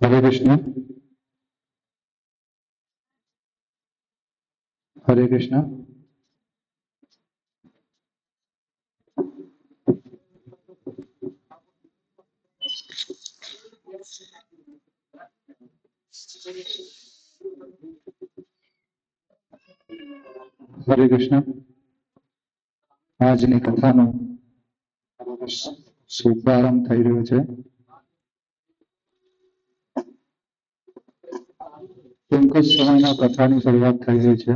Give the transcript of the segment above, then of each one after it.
हरे कृष्ण। हरे कृष्ण। हरे कृष्ण। આજની કથાનો શુભારંભ થઈ રહ્યો છે। ટૂંક જ સમયમાં કથાની શરૂઆત થઈ રહી છે।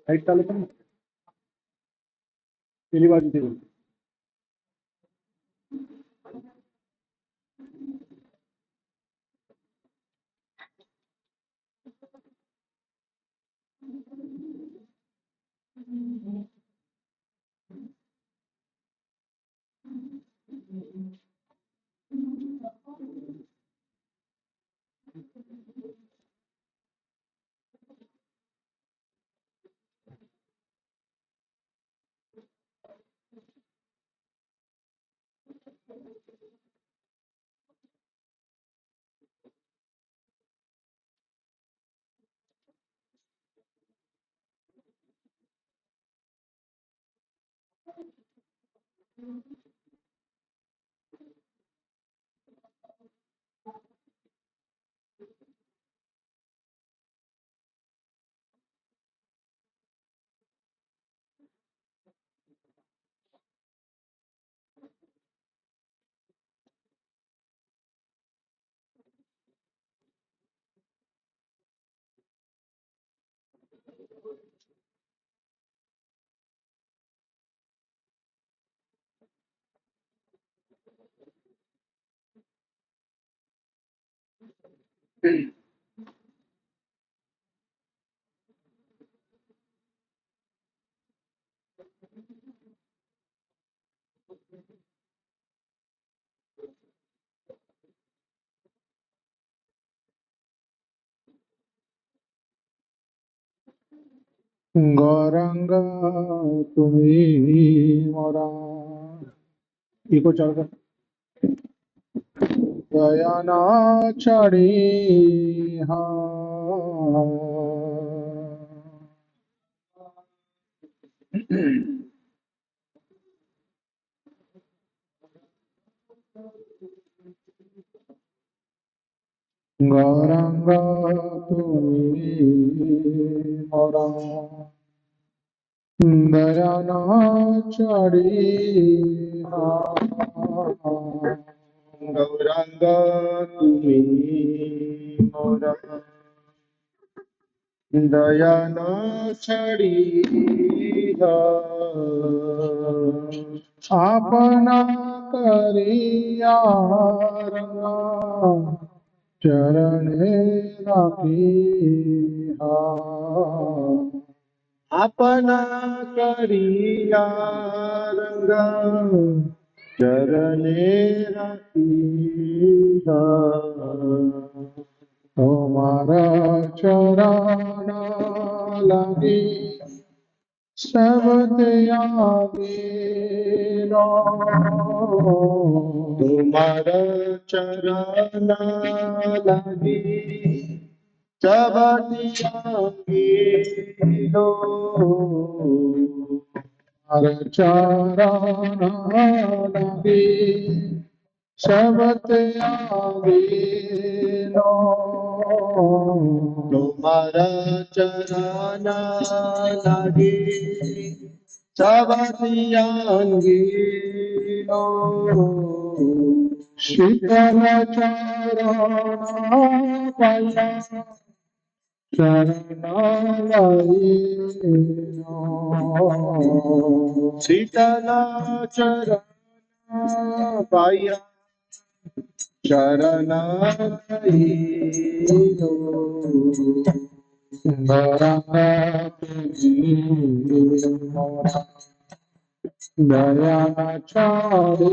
लाइट चालू कर पहली बार दे गौरंग तुम्ही मोरा इको चालू कर दयाना चढ़ी हाँ गौरंग तुम्ही मोरा दयाना चढ़ी गौरांग तुम्ही मोरा दयाना छड़ी आपना करिया चरणे राखी अपना करिया रंग चरणे राखीहा तुम्हारा चरण लगी सब त्यागी तुम्हारा चरण लगी सब त्यागी लो चरण लगी सब त्यागी तुम्हारा चरण लगी सब त्यागी लो शीतल चरण पाया शीतल चरण पाया चरण दया चारी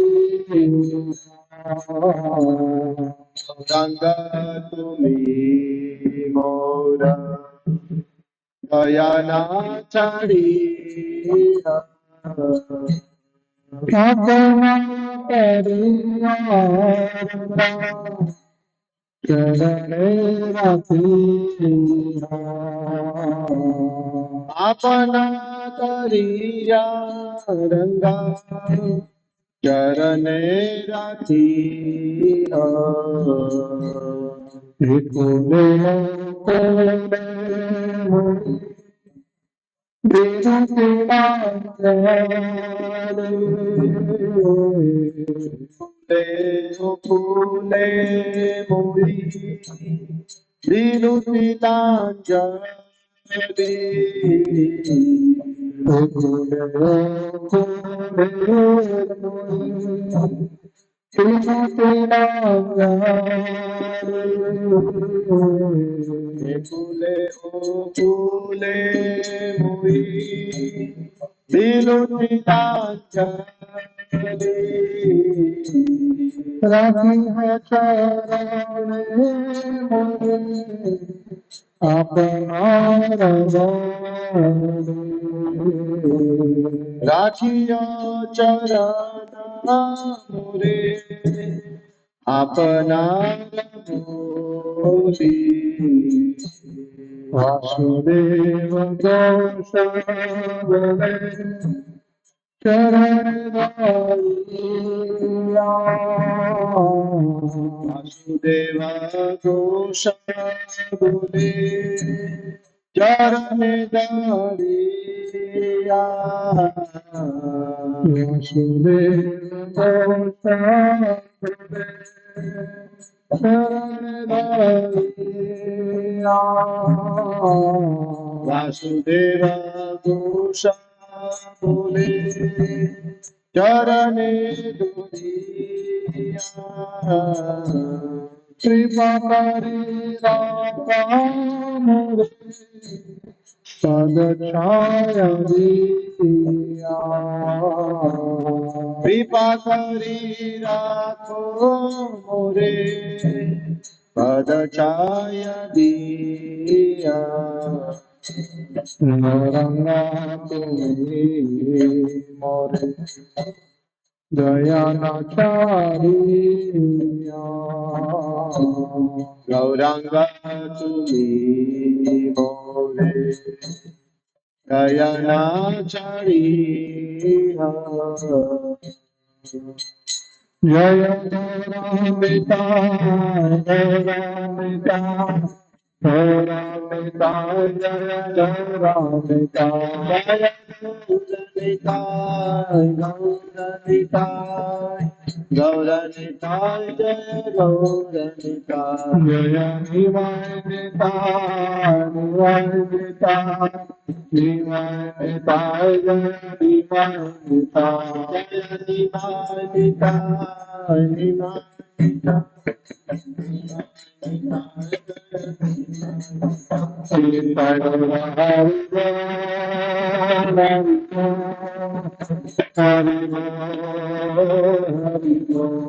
रंग तुम्ही मोरा दयाना चढ़ी अपना करिया चरणे राखी अपना करिया रंगा चरणे राखी कोले फूले मोरी विनुतितांजलि फूले ओ फूले मोरी विनुतितांजलि राखी है चरण मोरे अपना राखियो चरण मोरे अपना मोरी वासुदेव गौशाले चरण वासुदेवा घोष बोले चरण दारिया वासुदेव गौशाले चरण वासुदेव घोष बोले चरणे दुरिया कृपा करी राधा मोरे पद छाया दिया कृपा करी राखो मोरे पद छाया दिया रंगा तुम्ही मोरे दया नाचारिया गौरांग तुम्ही मोरे दयाना चढ़िया जय गौरामिता गौरामिता निताय जय जय राम निताय जय गौरनिताय गौरनिताय गौरनिताय जय गौरनिताय जय निवाय निताय निवाय निताय निवाय निताय जय निवाय निताय जय निवाय निताय निवाय सीता गौरा हरि हरि गौर हरि बोल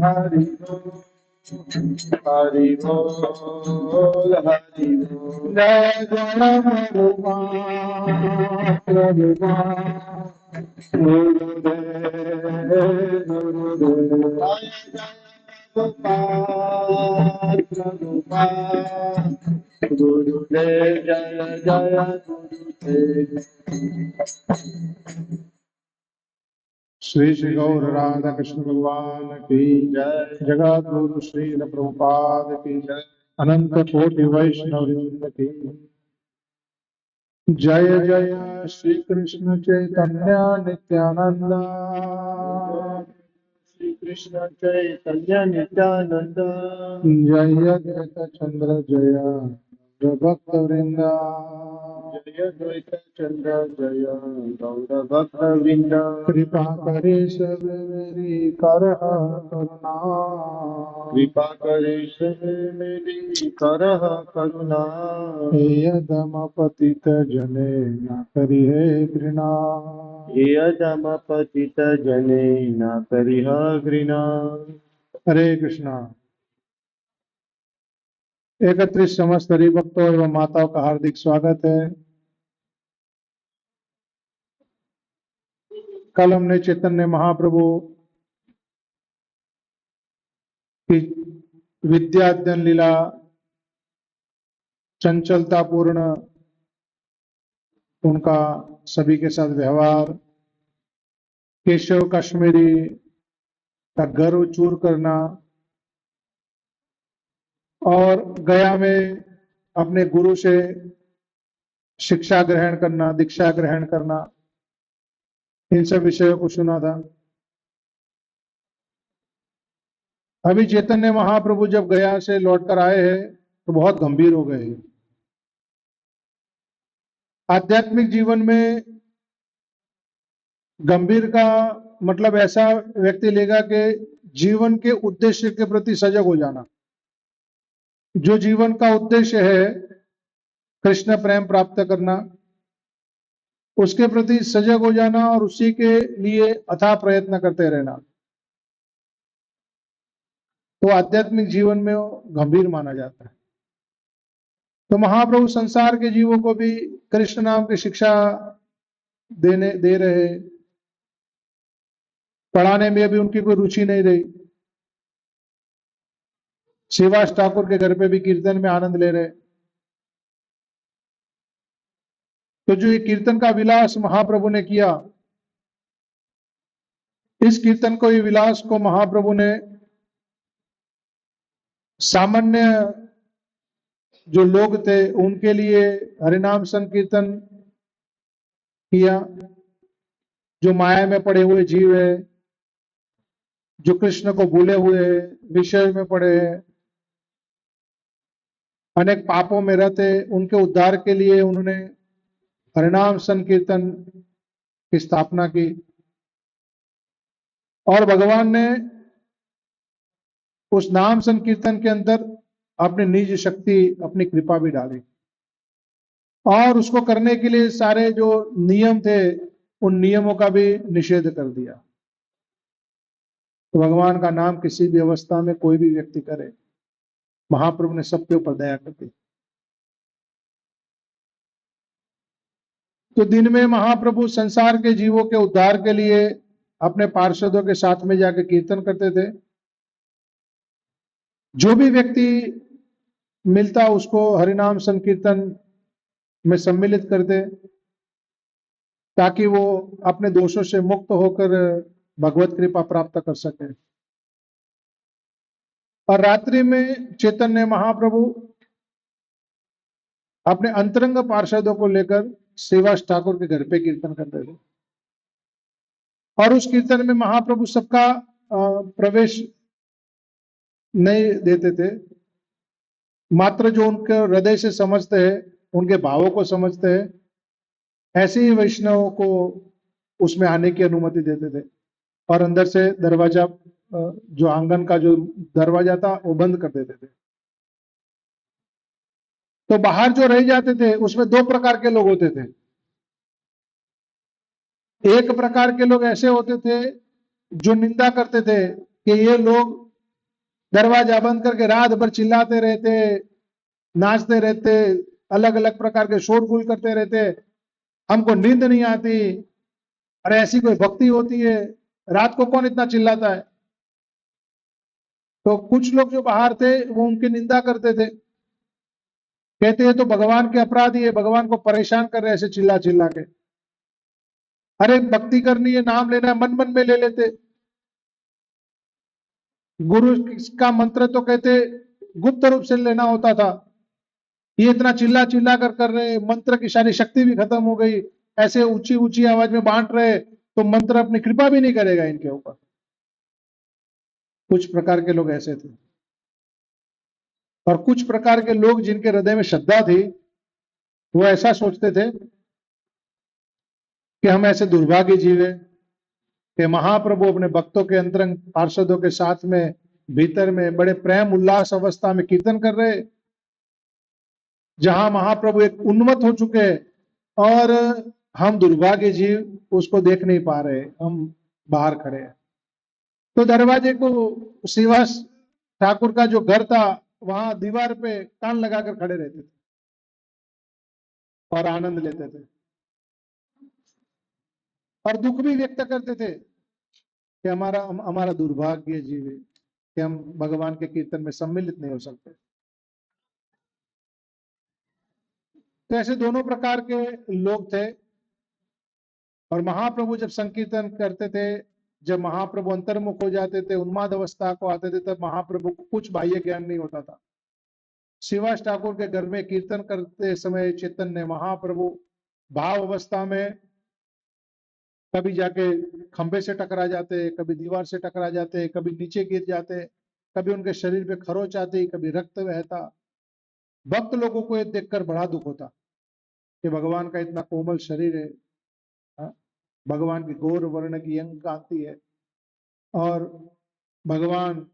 हरि बोल हरि बोल हरि बोल जय गौर गुरुदेव जय गोपाल प्रभुपाद गुरुदेव जय जय गुरुदेव श्री श्री गौर राधा कृष्ण भगवान की जय जगत गुरु श्री प्रभुपाद की जय अनंत कोटि वैष्णव वृंद की जय जय श्री कृष्ण चैतन्य नित्यानंद श्री कृष्ण चैतन्य नित्यानंद जय अद्वैत चंद्र जय भक्त वृंदा जय द्वैत चंद्र जय गौर भक्त वृंद कृपा करे सब मेरी कर करुणा कृपा करे सब मेरी करह करुणा हे यदम पतित जने न करी है घृणा हे अधम पतित जने न करिह घृणा हरे कृष्णा। एकत्रित समस्त हरि भक्तों एवं माताओं का हार्दिक स्वागत है। कल हमने चैतन्य महाप्रभु की विद्याध्ययन लीला, चंचलता पूर्ण उनका सभी के साथ व्यवहार, केशव कश्मीरी का गर्व चूर करना और गया में अपने गुरु से शिक्षा ग्रहण करना, दीक्षा ग्रहण करना, इन सब विषयों को सुना था। अभी चैतन्य महाप्रभु जब गया से लौटकर आए हैं तो बहुत गंभीर हो गए हैं। आध्यात्मिक जीवन में गंभीर का मतलब ऐसा व्यक्ति लेगा कि जीवन के उद्देश्य के प्रति सजग हो जाना। जो जीवन का उद्देश्य है कृष्ण प्रेम प्राप्त करना, उसके प्रति सजग हो जाना और उसी के लिए अथाह प्रयत्न करते रहना, तो आध्यात्मिक जीवन में वो गंभीर माना जाता है। तो महाप्रभु संसार के जीवों को भी कृष्ण नाम की शिक्षा दे रहे, पढ़ाने में भी उनकी कोई रुचि नहीं रही। श्रीवास ठाकुर के घर पे भी कीर्तन में आनंद ले रहे। तो जो ये कीर्तन का विलास महाप्रभु ने किया, इस कीर्तन को, ये विलास को महाप्रभु ने सामान्य जो लोग थे उनके लिए हरिनाम संकीर्तन किया। जो माया में पड़े हुए जीव है, जो कृष्ण को भूले हुए विषय में पड़े हैं, अनेक पापों में रहते, उनके उद्धार के लिए उन्होंने हरिनाम संकीर्तन की स्थापना की। और भगवान ने उस नाम संकीर्तन के अंदर अपनी निज शक्ति, अपनी कृपा भी डाली और उसको करने के लिए सारे जो नियम थे उन नियमों का भी निषेध कर दिया। तो भगवान का नाम किसी भी अवस्था में कोई भी व्यक्ति करे, महाप्रभु ने सबके ऊपर दया कर दी। तो दिन में महाप्रभु संसार के जीवों के उद्धार के लिए अपने पार्षदों के साथ में जाकर कीर्तन करते थे। जो भी व्यक्ति मिलता उसको हरिनाम संकीर्तन में सम्मिलित करते, ताकि वो अपने दोषों से मुक्त होकर भगवत कृपा प्राप्त कर सके। और रात्रि में चैतन्य महाप्रभु अपने अंतरंग पार्षदों को लेकर श्रीवास ठाकुर के घर पे कीर्तन करते थे। और उस कीर्तन में महाप्रभु सबका प्रवेश नहीं देते थे, मात्र जो उनके हृदय से समझते हैं, उनके भावों को समझते हैं, ऐसे ही वैष्णवों को उसमें आने की अनुमति देते थे। और अंदर से दरवाजा, जो आंगन का जो दरवाजा था वो बंद कर देते थे। तो बाहर जो रह जाते थे उसमें दो प्रकार के लोग होते थे। एक प्रकार के लोग ऐसे होते थे जो निंदा करते थे कि ये लोग दरवाजा बंद करके रात भर चिल्लाते रहते, नाचते रहते, अलग अलग प्रकार के शोरगुल करते रहते, हमको नींद नहीं आती, और ऐसी कोई भक्ति होती है, रात को कौन इतना चिल्लाता है। तो कुछ लोग जो बाहर थे वो उनकी निंदा करते थे, कहते हैं तो भगवान के अपराधी है, भगवान को परेशान कर रहे ऐसे चिल्ला चिल्ला के। अरे भक्ति करनी है, नाम लेना है, मन मन में ले लेते। गुरु का मंत्र तो कहते गुप्त रूप से लेना होता था, ये इतना चिल्ला चिल्ला कर रहे, मंत्र की सारी शक्ति भी खत्म हो गई, ऐसे ऊंची ऊंची आवाज में बांट रहे तो मंत्र अपनी कृपा भी नहीं करेगा इनके ऊपर। कुछ प्रकार के लोग ऐसे थे। और कुछ प्रकार के लोग जिनके हृदय में श्रद्धा थी, वो ऐसा सोचते थे कि हम ऐसे दुर्भाग्य जीवे कि महाप्रभु अपने भक्तों के अंतरंग पार्षदों के साथ में भीतर में बड़े प्रेम उल्लास अवस्था में कीर्तन कर रहे, जहां महाप्रभु एक उन्मत्त हो चुके हैं और हम दुर्भाग्य जीव उसको देख नहीं पा रहे, हम बाहर खड़े हैं। तो दरवाजे को श्रीवास ठाकुर का जो घर था वहां दीवार पे कान लगाकर खड़े रहते थे और आनंद लेते थे और दुख भी व्यक्त करते थे कि हमारा हमारा दुर्भाग्य जीव है कि हम भगवान के कीर्तन में सम्मिलित नहीं हो सकते। तो ऐसे दोनों प्रकार के लोग थे। और महाप्रभु जब संकीर्तन करते थे, जब महाप्रभु अंतर्मुख हो जाते थे, उन्माद अवस्था को आते थे, तब महाप्रभु को कुछ बाह्य ज्ञान नहीं होता था। श्रीवास ठाकुर के घर में कीर्तन करते समय चैतन्य महाप्रभु भाव अवस्था में कभी जाके खंबे से टकरा जाते, कभी दीवार से टकरा जाते, कभी नीचे गिर जाते, कभी उनके शरीर पे खरोच आती, कभी रक्त बहता। भक्त लोगों को ये देखकर बड़ा दुख होता कि भगवान का इतना कोमल शरीर है, हाँ? भगवान की गौर वर्ण की अंग कांति है और भगवान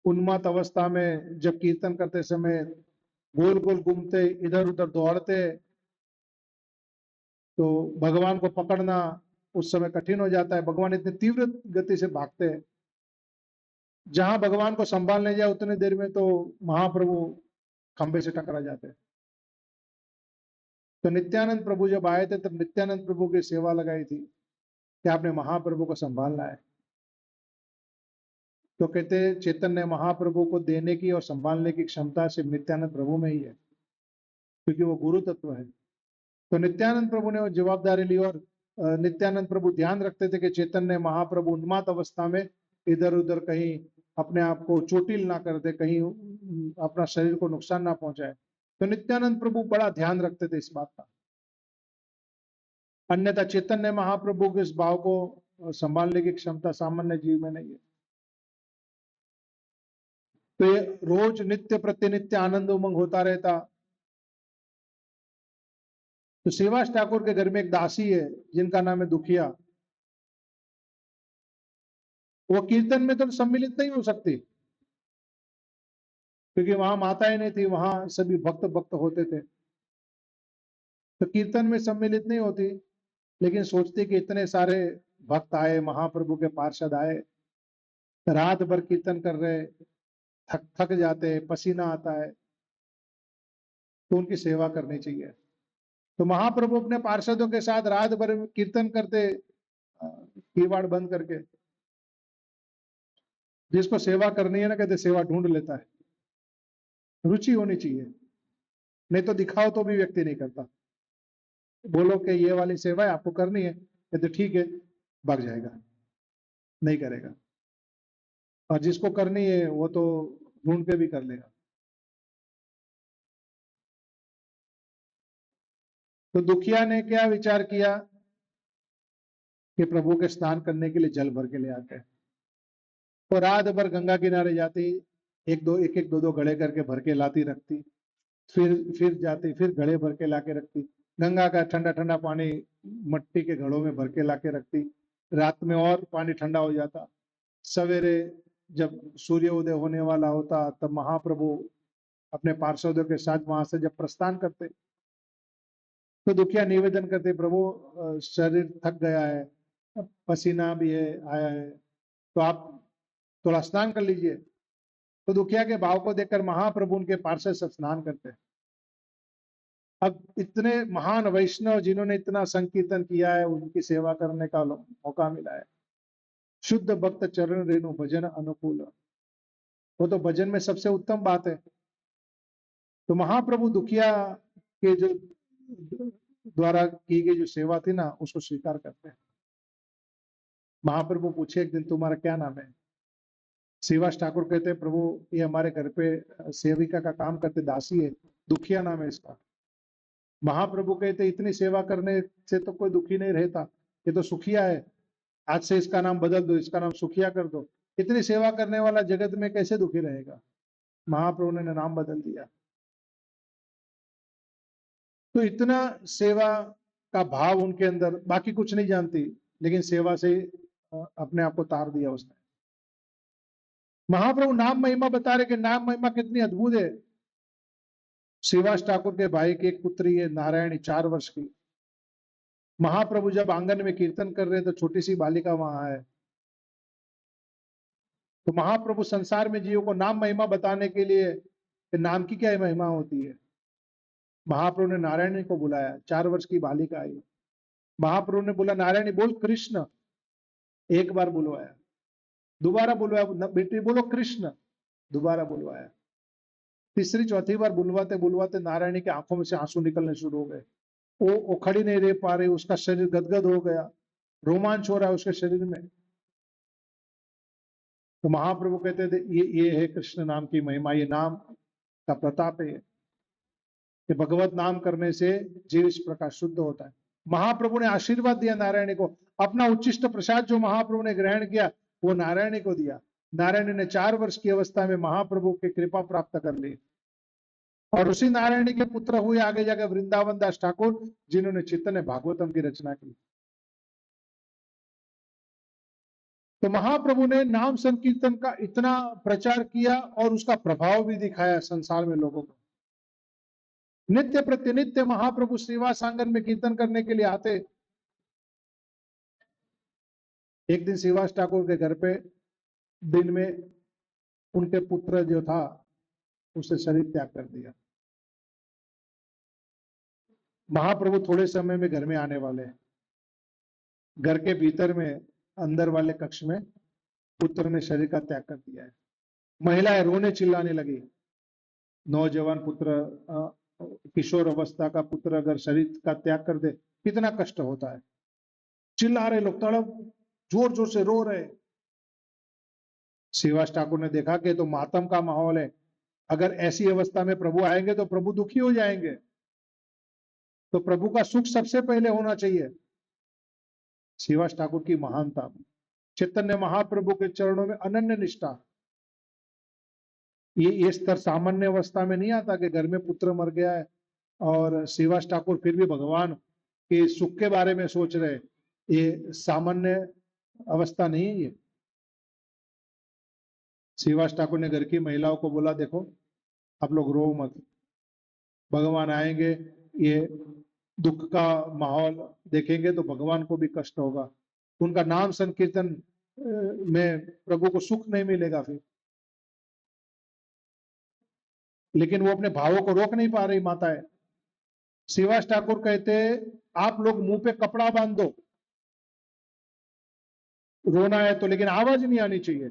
उन्माद अवस्था में जब कीर्तन करते समय गोल गोल घूमते, इधर उधर दौड़ते, तो भगवान को पकड़ना उस समय कठिन हो जाता है। भगवान इतनी तीव्र गति से भागते हैं, जहां भगवान को संभालने जाए उतने देर में तो महाप्रभु खंबे से टकरा जाते हैं। तो नित्यानंद प्रभु जब आए थे तब नित्यानंद प्रभु की सेवा लगाई थी कि आपने महाप्रभु को संभालना है। तो कहते चैतन्य महाप्रभु को देने की और संभालने की क्षमता सिर्फ नित्यानंद प्रभु में ही है, क्योंकि वो गुरु तत्व है। तो नित्यानंद प्रभु ने वो जवाबदारी ली और नित्यानंद प्रभु ध्यान रखते थे कि चैतन्य महाप्रभु उन्माद अवस्था में इधर उधर कहीं अपने आप को चोटिल ना कर दे, कहीं अपना शरीर को नुकसान ना पहुंचाए। तो नित्यानंद प्रभु बड़ा ध्यान रखते थे इस बात का। अन्यथा चैतन्य महाप्रभु के इस भाव को संभालने की क्षमता सामान्य जीव में नहीं है। तो ये रोज नित्य प्रतिनित्य आनंद उमंग होता रहता। तो श्रीवास ठाकुर के घर में एक दासी है जिनका नाम है दुखिया। वो कीर्तन में तो सम्मिलित नहीं हो सकती क्योंकि वहां माताएं नहीं थी, वहां सभी भक्त भक्त होते थे, तो कीर्तन में सम्मिलित नहीं होती। लेकिन सोचती कि इतने सारे भक्त आए, महाप्रभु के पार्षद आए, रात भर कीर्तन कर रहे, थक थक जाते, पसीना आता है, तो उनकी सेवा करनी चाहिए। तो महाप्रभु अपने पार्षदों के साथ रात भर कीर्तन करते, कीवाड़ बंद करके। जिसको सेवा करनी है ना, कहते सेवा ढूंढ लेता है। रुचि होनी चाहिए, नहीं तो दिखाओ तो भी व्यक्ति नहीं करता। बोलो कि ये वाली सेवा है आपको करनी है, कहते ठीक है, भाग जाएगा, नहीं करेगा। और जिसको करनी है वो तो ढूंढ के भी कर लेगा। तो दुखिया ने क्या विचार किया कि प्रभु के स्नान करने के लिए जल भर के ले आते हैं। तो रात भर गंगा किनारे जाती, एक एक दो घड़े करके भर के लाती रखती, फिर जाती, फिर घड़े भर के लाके रखती। गंगा का ठंडा ठंडा पानी मट्टी के घड़ों में भर के लाके रखती। रात में और पानी ठंडा हो जाता। सवेरे जब सूर्य उदय होने वाला होता तब महाप्रभु अपने पार्षदों के साथ वहां से जब प्रस्थान करते तो दुखिया निवेदन करते, प्रभु शरीर थक गया है, पसीना भी है आया है, तो आप थोड़ा स्नान कर लीजिए। तो दुखिया के भाव को देखकर महाप्रभु उनके पार्षद सब स्नान करते हैं। अब इतने महान वैष्णव जिन्होंने इतना संकीर्तन किया है, उनकी सेवा करने का मौका मिला है। शुद्ध भक्त चरण रेणु भजन अनुकूल, वो तो भजन में सबसे उत्तम बात है। तो महाप्रभु दुखिया के जो द्वारा की गई जो सेवा थी ना, उसको स्वीकार करते हैं। महाप्रभु पूछे एक दिन, तुम्हारा क्या नाम है? श्रीवास ठाकुर कहते हैं, प्रभु ये हमारे घर पे सेविका का काम करते दासी है, दुखिया नाम है इसका। महाप्रभु कहते, इतनी सेवा करने से तो कोई दुखी नहीं रहता, ये तो सुखिया है, आज से इसका नाम बदल दो, इसका नाम सुखिया कर दो। इतनी सेवा करने वाला जगत में कैसे दुखी रहेगा? महाप्रभु ने नाम बदल दिया। तो इतना सेवा का भाव उनके अंदर, बाकी कुछ नहीं जानती, लेकिन सेवा से अपने आप को तार दिया उसने। महाप्रभु नाम महिमा बता रहे कि नाम महिमा कितनी अद्भुत है। श्रीवास ठाकुर के भाई की एक पुत्री है नारायणी, 4 वर्ष की। महाप्रभु जब आंगन में कीर्तन कर रहे हैं तो छोटी सी बालिका वहां है। तो महाप्रभु संसार में जीवों को नाम महिमा बताने के लिए कि नाम की क्या महिमा होती है, महाप्रभु ने नारायणी को बुलाया। 4 वर्ष की बालिका आई। महाप्रभु ने बोला, नारायणी बोल कृष्ण। एक बार बुलवाया, दोबारा बुलवाया, बेटी बोलो कृष्ण, दोबारा बुलवाया। तीसरी चौथी बार बुलवाते बुलवाते नारायणी की आंखों में से आंसू निकलने शुरू हो गए। वो खड़ी नहीं रह पा रही, उसका शरीर गदगद हो गया, रोमांच हो रहा है उसके शरीर में। तो महाप्रभु कहते थे, ये है कृष्ण नाम की महिमा, ये नाम का प्रताप है कि भगवत नाम करने से जीव इस प्रकार शुद्ध होता है। महाप्रभु ने आशीर्वाद दिया नारायणी को। अपना उच्चिष्ट प्रसाद जो महाप्रभु ने ग्रहण किया वो नारायणी को दिया। नारायणी ने 4 वर्ष की अवस्था में महाप्रभु की कृपा प्राप्त कर ली, और उसी नारायणी के पुत्र हुए आगे जाकर वृंदावन दास ठाकुर, जिन्होंने चैतन्य भागवतम की रचना की। तो महाप्रभु ने नाम संकीर्तन का इतना प्रचार किया और उसका प्रभाव भी दिखाया संसार में लोगों को। नित्य प्रतिनित्य महाप्रभु श्रीवास आंगन में कीर्तन करने के लिए आते। एक दिन श्रीवास ठाकुर के घर पे दिन में उनके पुत्र जो था उसने शरीर त्याग कर दिया। महाप्रभु थोड़े समय में घर में आने वाले हैं। घर के भीतर में अंदर वाले कक्ष में पुत्र ने शरीर का त्याग कर दिया है। महिलाएं रोने चिल्लाने लगी। नौजवान पुत्र, किशोर अवस्था का पुत्र अगर शरीर का त्याग कर दे कितना कष्ट होता है। चिल्ला रहे लोग, तड़प जोर जोर से रो रहे। श्रीवास ठाकुर ने देखा कि तो मातम का माहौल है, अगर ऐसी अवस्था में प्रभु आएंगे तो प्रभु दुखी हो जाएंगे, तो प्रभु का सुख सबसे पहले होना चाहिए। श्रीवास ठाकुर की महानता, चैतन्य महाप्रभु के चरणों में अनन्य निष्ठा, ये स्तर सामान्य अवस्था में नहीं आता कि घर में पुत्र मर गया है और श्रीवास ठाकुर फिर भी भगवान के सुख के बारे में सोच रहे। ये सामान्य अवस्था नहीं है। ये श्रीवास ठाकुर ने घर की महिलाओं को बोला, देखो आप लोग रो मत, भगवान आएंगे, ये दुख का माहौल देखेंगे तो भगवान को भी कष्ट होगा, उनका नाम संकीर्तन में प्रभु को सुख नहीं मिलेगा फिर। लेकिन वो अपने भावों को रोक नहीं पा रही माताएं। श्रीवास ठाकुर कहते, आप लोग मुंह पे कपड़ा बांध दो, रोना है तो, लेकिन आवाज नहीं आनी चाहिए।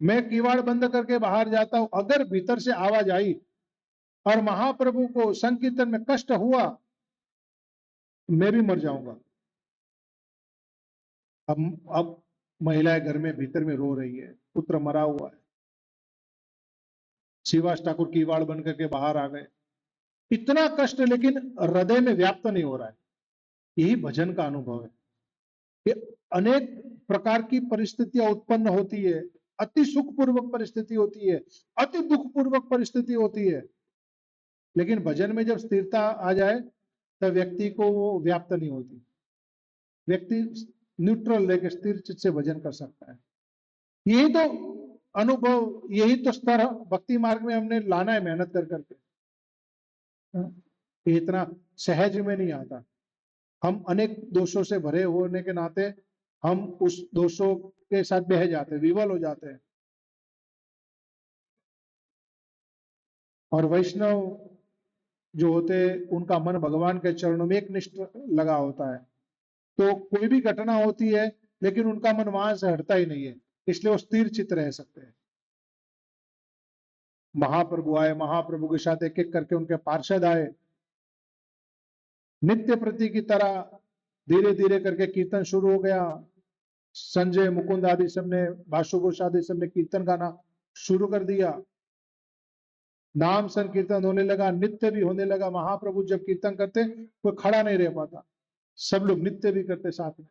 मैं किवाड़ बंद करके बाहर जाता हूं, अगर भीतर से आवाज आई और महाप्रभु को संकीर्तन में कष्ट हुआ, मैं भी मर जाऊंगा। अब महिलाएं घर में भीतर में रो रही है, पुत्र मरा हुआ है। शिवास ठाकुर कीवाड़ बन करके बाहर आ गए। इतना कष्ट लेकिन हृदय में व्याप्त नहीं हो रहा है। यही भजन का अनुभव है कि अनेक प्रकार की परिस्थितियां उत्पन्न होती है, अति सुखपूर्वक परिस्थिति होती है, अति दुखपूर्वक परिस्थिति होती है, लेकिन भजन में जब स्थिरता आ जाए तब व्यक्ति को वो व्याप्त नहीं होती। व्यक्ति न्यूट्रल रहकर स्थिर चित्त से भजन कर सकता है। यही तो अनुभव, यही तो स्तर भक्ति मार्ग में हमने लाना है मेहनत कर करके। ये इतना सहज में नहीं आता। हम अनेक दोषों से भरे होने के नाते हम उस दोषों के साथ बह जाते हैं, विवल हो जाते हैं। और वैष्णव जो होते उनका मन भगवान के चरणों में एक निष्ठ लगा होता है, तो कोई भी घटना होती है लेकिन उनका मन वहां से हटता ही नहीं है, इसलिए वो स्थिर चित्त रह सकते हैं। महाप्रभु आए, महाप्रभु के साथ एक एक करके उनके पार्षद आए, नित्य प्रति की तरह धीरे धीरे करके कीर्तन शुरू हो गया। संजय, मुकुंद आदि सबने, भाषु घोष आदि सबने कीर्तन गाना शुरू कर दिया। नाम संकीर्तन होने लगा, नित्य भी होने लगा। महाप्रभु जब कीर्तन करते कोई खड़ा नहीं रह पाता, सब लोग नित्य भी करते साथ में।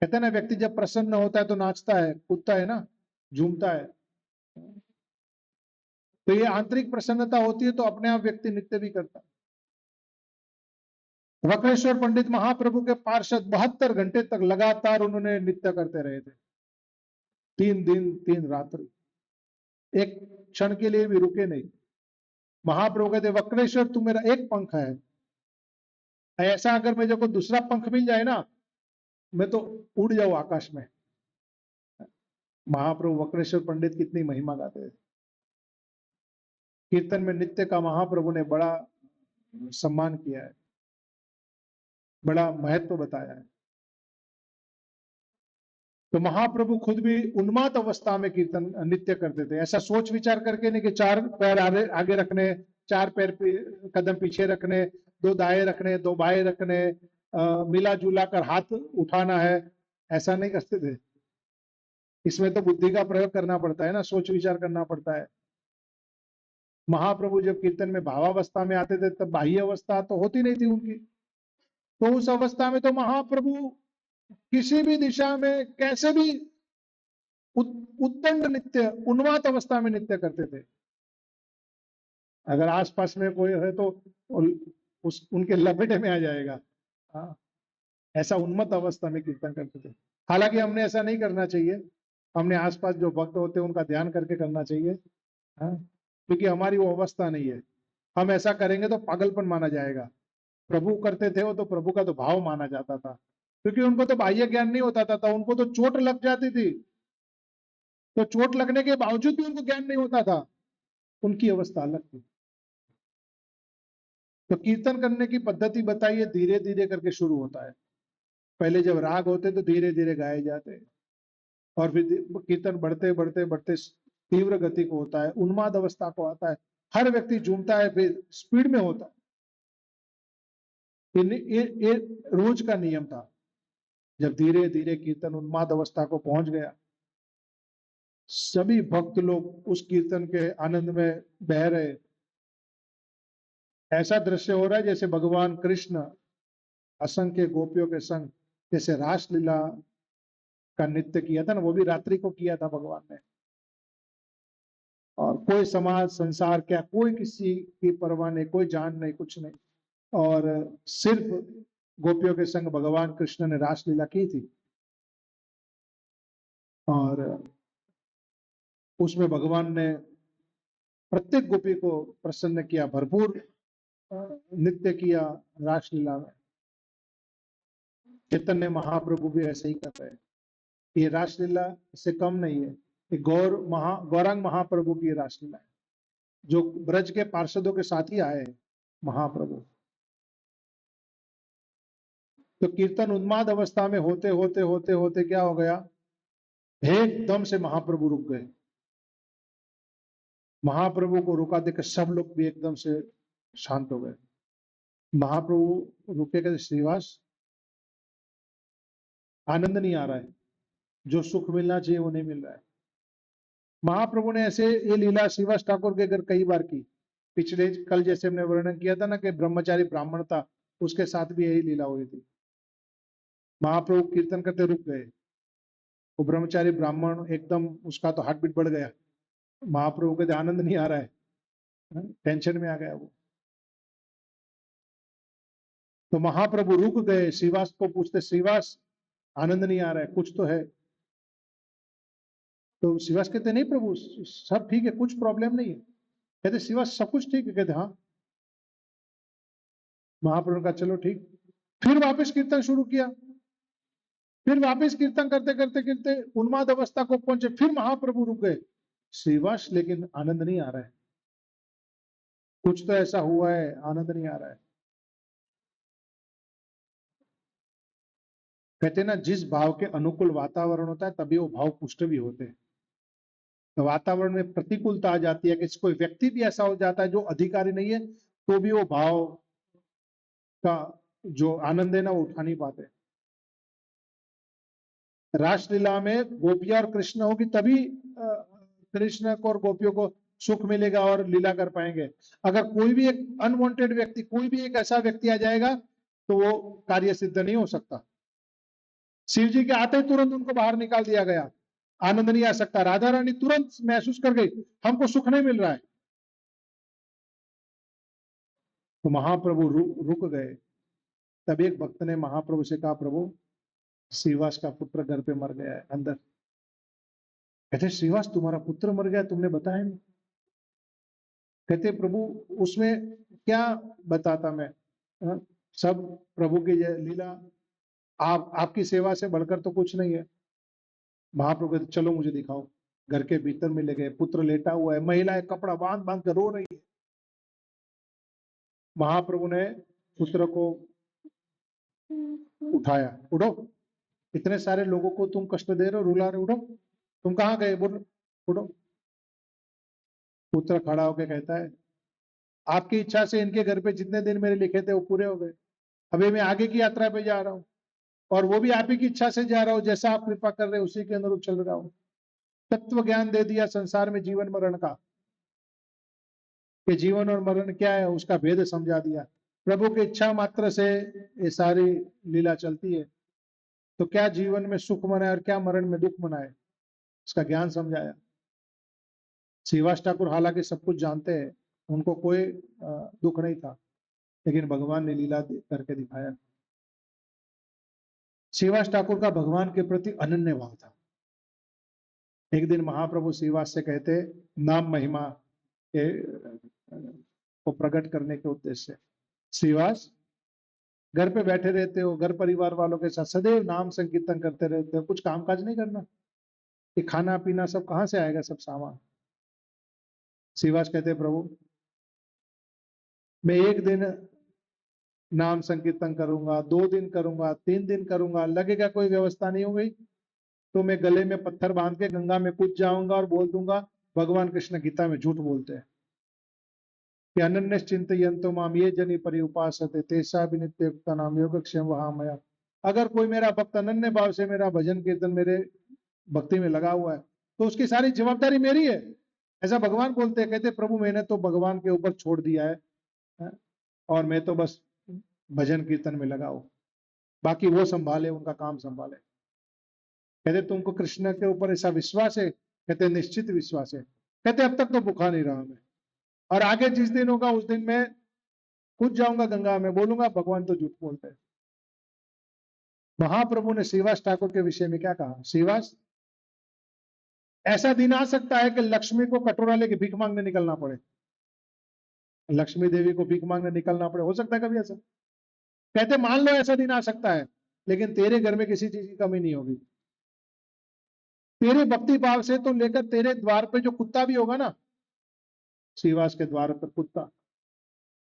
कहते हैं ना, व्यक्ति जब प्रसन्न होता है तो नाचता है, कूदता है ना, झूमता है। तो ये आंतरिक प्रसन्नता होती है तो अपने आप व्यक्ति नित्य भी करता है। वक्रेश्वर पंडित महाप्रभु के पार्षद 72 घंटे तक लगातार उन्होंने नृत्य करते रहे थे, 3 दिन 3 रात्रि, एक क्षण के लिए भी रुके नहीं। महाप्रभु कहते, वक्रेश्वर तू मेरा एक पंख है, ऐसा अगर मुझे को दूसरा पंख मिल जाए ना, मैं तो उड़ जाऊं आकाश में। महाप्रभु वक्रेश्वर पंडित कितनी महिमा गाते थे। कीर्तन में नित्य का महाप्रभु ने बड़ा सम्मान किया है, बड़ा महत्व बताया है। तो महाप्रभु खुद भी उन्माद अवस्था में कीर्तन नित्य करते थे। ऐसा सोच विचार करके नहीं कि 4 पैर आगे रखने, 4 पैर कदम पीछे रखने, 2 दाएं रखने, 2 बाएं रखने, मिला जुला कर हाथ उठाना है, ऐसा नहीं करते थे। इसमें तो बुद्धि का प्रयोग करना पड़ता है ना, सोच विचार करना पड़ता है। महाप्रभु जब कीर्तन में भावावस्था में आते थे तब बाह्य अवस्था तो होती नहीं थी उनकी, तो उस अवस्था में तो महाप्रभु किसी भी दिशा में कैसे भी उद्दंड नृत्य, उन्माद अवस्था में नृत्य करते थे। अगर आसपास में कोई है तो उनके लपेटे में आ जाएगा। हाँ, ऐसा उन्मत्त अवस्था में कीर्तन करते थे। हालांकि हमने ऐसा नहीं करना चाहिए, हमने आसपास जो भक्त होते हैं उनका ध्यान करके करना चाहिए। हाँ, क्योंकि हमारी वो अवस्था नहीं है। हम ऐसा करेंगे तो पागलपन माना जाएगा। प्रभु करते थे वो तो प्रभु का तो भाव माना जाता था, क्योंकि उनको तो बाह्य ज्ञान नहीं होता था, उनको तो चोट लग जाती थी, तो चोट लगने के बावजूद भी उनको ज्ञान नहीं होता था, उनकी अवस्था अलग थी। तो कीर्तन करने की पद्धति बताइए, धीरे धीरे करके शुरू होता है। पहले जब राग होते तो धीरे धीरे गाए जाते, और फिर कीर्तन बढ़ते बढ़ते बढ़ते तीव्र गति को होता है, उन्माद अवस्था को आता है, हर व्यक्ति झूमता है, फिर स्पीड में होता है। ये रोज का नियम था। जब धीरे धीरे कीर्तन उन्माद अवस्था को पहुंच गया, सभी भक्त लोग उस कीर्तन के आनंद में बह रहे। ऐसा दृश्य हो रहा है जैसे भगवान कृष्ण असंख्य गोपियों के संग जैसे रासलीला का नृत्य किया था ना, वो भी रात्रि को किया था भगवान ने। और कोई समाज संसार क्या, कोई किसी की परवाह नहीं, कोई जान नहीं, कुछ नहीं, और सिर्फ गोपियों के संग भगवान कृष्ण ने रासलीला की थी। और उसमें भगवान ने प्रत्येक गोपी को प्रसन्न किया, भरपूर नृत्य किया रासलीला में। चैतन्य महाप्रभु भी ऐसे ही कर रहे हैं। ये रासलीला से कम नहीं है, ये गौरांग महाप्रभु की रासलीला है, जो ब्रज के पार्षदों के साथ ही आए हैं महाप्रभु। तो कीर्तन उन्माद अवस्था में होते होते होते होते क्या हो गया, एकदम से महाप्रभु रुक गए। महाप्रभु को रुका देकर सब लोग भी एकदम से शांत हो गए। महाप्रभु रुके, कहते श्रीवास आनंद नहीं आ रहा है, जो सुख मिलना चाहिए वो नहीं मिल रहा है। महाप्रभु ने ऐसे ये लीला श्रीवास ठाकुर के घर कई बार की। पिछले कल जैसे हमने वर्णन किया था ना कि ब्रह्मचारी ब्राह्मण था, उसके साथ भी यही लीला हुई थी। महाप्रभु कीर्तन करते रुक गए, वो ब्रह्मचारी ब्राह्मण एकदम उसका तो हार्ट बीट बढ़ गया। महाप्रभु के आनंद नहीं आ रहा है, टेंशन में आ गया वो। तो महाप्रभु रुक गए, श्रीवास को पूछते, श्रीवास आनंद नहीं आ रहा है, कुछ तो है। तो श्रीवास कहते नहीं प्रभु सब ठीक है, कुछ प्रॉब्लम नहीं है। कहते श्रीवास सब कुछ ठीक है? कहते हाँ। महाप्रभु का चलो ठीक। फिर वापस कीर्तन शुरू किया, फिर वापस कीर्तन करते करते करते उन्माद अवस्था को पहुंचे, फिर महाप्रभु रुक गए। श्रीवास लेकिन आनंद नहीं आ रहा है, कुछ तो ऐसा हुआ है, आनंद नहीं आ रहा है। कहते ना जिस भाव के अनुकूल वातावरण होता है तभी वो भाव पुष्ट भी होते हैं। तो वातावरण में प्रतिकूलता आ जाती है कि कोई व्यक्ति भी ऐसा हो जाता है जो अधिकारी नहीं है, तो भी वो भाव का जो आनंद है ना वो उठा नहीं पाते। रासलीला में गोपिया और कृष्ण होगी तभी कृष्ण को और गोपियों को सुख मिलेगा और लीला कर पाएंगे। अगर कोई भी एक अनवांटेड व्यक्ति, कोई भी एक ऐसा व्यक्ति आ जाएगा तो वो कार्य सिद्ध नहीं हो सकता। शिव जी के आते ही तुरंत उनको बाहर निकाल दिया गया, आनंद नहीं आ सकता। राधा रानी तुरंत महसूस कर गई हमको सुख नहीं मिल रहा है, तो महाप्रभु रुक गए। तब एक भक्त ने महाप्रभु से कहा, प्रभु श्रीवास का पुत्र घर पे मर गया है अंदर। कहते श्रीवास तुम्हारा पुत्र मर गया, तुमने बताया नहीं? कहते प्रभु उसमें क्या बताता मैं, सब प्रभु की लीला, आपकी सेवा से बढ़कर तो कुछ नहीं है। महाप्रभु कहते चलो मुझे दिखाओ। घर के भीतर में ले गए, पुत्र लेटा हुआ है, महिलाएं कपड़ा बांध बांध कर रो रही है। महाप्रभु ने पुत्र को उठाया, उठो, इतने सारे लोगों को तुम कष्ट दे रहे हो, रुला रहे, उठो, तुम कहाँ गए, बोलो उठो। पुत्र खड़ा होकर कहता है आपकी इच्छा से इनके घर पे जितने दिन मेरे लिखे थे वो पूरे हो गए, अभी मैं आगे की यात्रा पे जा रहा हूँ, और वो भी आप ही की इच्छा से जा रहा हूँ, जैसा आप कृपा कर रहे हैं उसी के अनुरूप चल रहा हूँ। तत्व ज्ञान दे दिया संसार में जीवन मरण का, कि जीवन और मरण क्या है उसका भेद समझा दिया। प्रभु की इच्छा मात्र से ये सारी लीला चलती है, तो क्या जीवन में सुख मनाए और क्या मरण में दुख मनाए, इसका ज्ञान समझाया। श्रीवास ठाकुर हालांकि सब कुछ जानते हैं, उनको कोई दुख नहीं था, लेकिन भगवान ने लीला करके दिखाया। श्रीवास ठाकुर का भगवान के प्रति अनन्य भाव था। एक दिन महाप्रभु श्रीवास से कहते, नाम महिमा के को प्रकट करने के उद्देश्य से, श्रीवास घर पे बैठे रहते हो, घर परिवार वालों के साथ सदैव नाम संकीर्तन करते रहते हो, कुछ काम काज नहीं करना, ये खाना पीना सब कहां से आएगा, सब सामान। श्रीवास कहते प्रभु मैं एक दिन नाम संकीर्तन करूंगा, 2 दिन करूंगा, 3 दिन करूंगा, लगेगा कोई व्यवस्था नहीं हो गई तो मैं गले में पत्थर बांध के गंगा में कूद जाऊंगा और बोल दूंगा भगवान कृष्ण गीता में झूठ बोलते हैं कि अनन्य चिंतयन्तो माम ये जनि परिउपासते तेषा विनित्युक्ता नाम योगक्षेम वहामया। अगर कोई मेरा भक्त अनन्य भाव से मेरा भजन कीर्तन मेरे भक्ति में लगा हुआ है तो उसकी सारी जवाबदारी मेरी है, ऐसा भगवान बोलते हैं। कहते प्रभु मैंने तो भगवान के ऊपर छोड़ दिया है और मैं तो बस भजन कीर्तन में लगा हूं, बाकी वो संभाले, उनका काम संभाले। कहते तुमको कृष्ण के ऊपर ऐसा विश्वास है? कहते निश्चित विश्वास है। कहते अब तक तो भूखा नहीं रहा मैं, और आगे जिस दिन होगा उस दिन मैं कूद जाऊंगा गंगा में, बोलूंगा भगवान तो झूठ बोलते हैं। महाप्रभु ने श्रीवास ठाकुर के विषय में क्या कहा, श्रीवास ऐसा दिन आ सकता है कि लक्ष्मी को कटोरा लेके भीख मांगने निकलना पड़े, लक्ष्मी देवी को भीख मांगने निकलना पड़े, हो सकता है कभी ऐसा? कहते मान लो ऐसा दिन आ सकता है, लेकिन तेरे घर में किसी चीज की कमी नहीं होगी। तेरे भक्ति भाव से तो लेकर तेरे द्वार पे जो कुत्ता भी होगा ना, श्रीवास के द्वार पर कुत्ता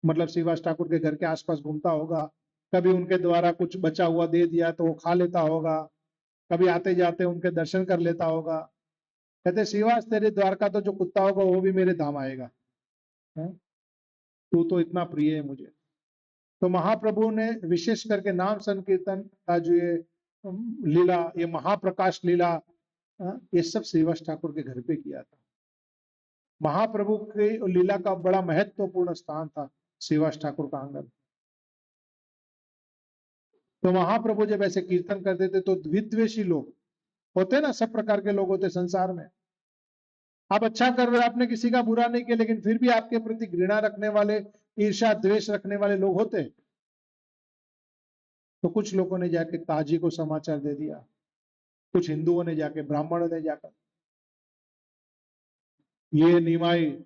मतलब श्रीवास ठाकुर के घर के आसपास घूमता होगा, कभी उनके द्वारा कुछ बचा हुआ दे दिया तो वो खा लेता होगा, कभी आते जाते उनके दर्शन कर लेता होगा। कहते श्रीवास तेरे द्वार का तो जो कुत्ता होगा वो भी मेरे धाम आएगा, तू तो इतना प्रिय है मुझे। तो महाप्रभु ने विशेष करके नाम संकीर्तन का जो ये लीला, ये महाप्रकाश लीला, ये सब श्रीवास ठाकुर के घर पे किया था। महाप्रभु की लीला का बड़ा महत्वपूर्ण स्थान था श्रीवास ठाकुर का आंगन। तो महाप्रभु जब ऐसे कीर्तन करते थे तो विद्वेषी लोग होते ना, सब प्रकार के लोग होते संसार में। आप अच्छा कर रहे हो, आपने किसी का बुरा नहीं किया, लेकिन फिर भी आपके प्रति घृणा रखने वाले, ईर्ष्या द्वेष रखने वाले लोग होते। तो कुछ लोगों ने जाके काजी को समाचार दे दिया, कुछ हिंदुओं ने जाके, ब्राह्मणों ने जाकर, ये निमाई,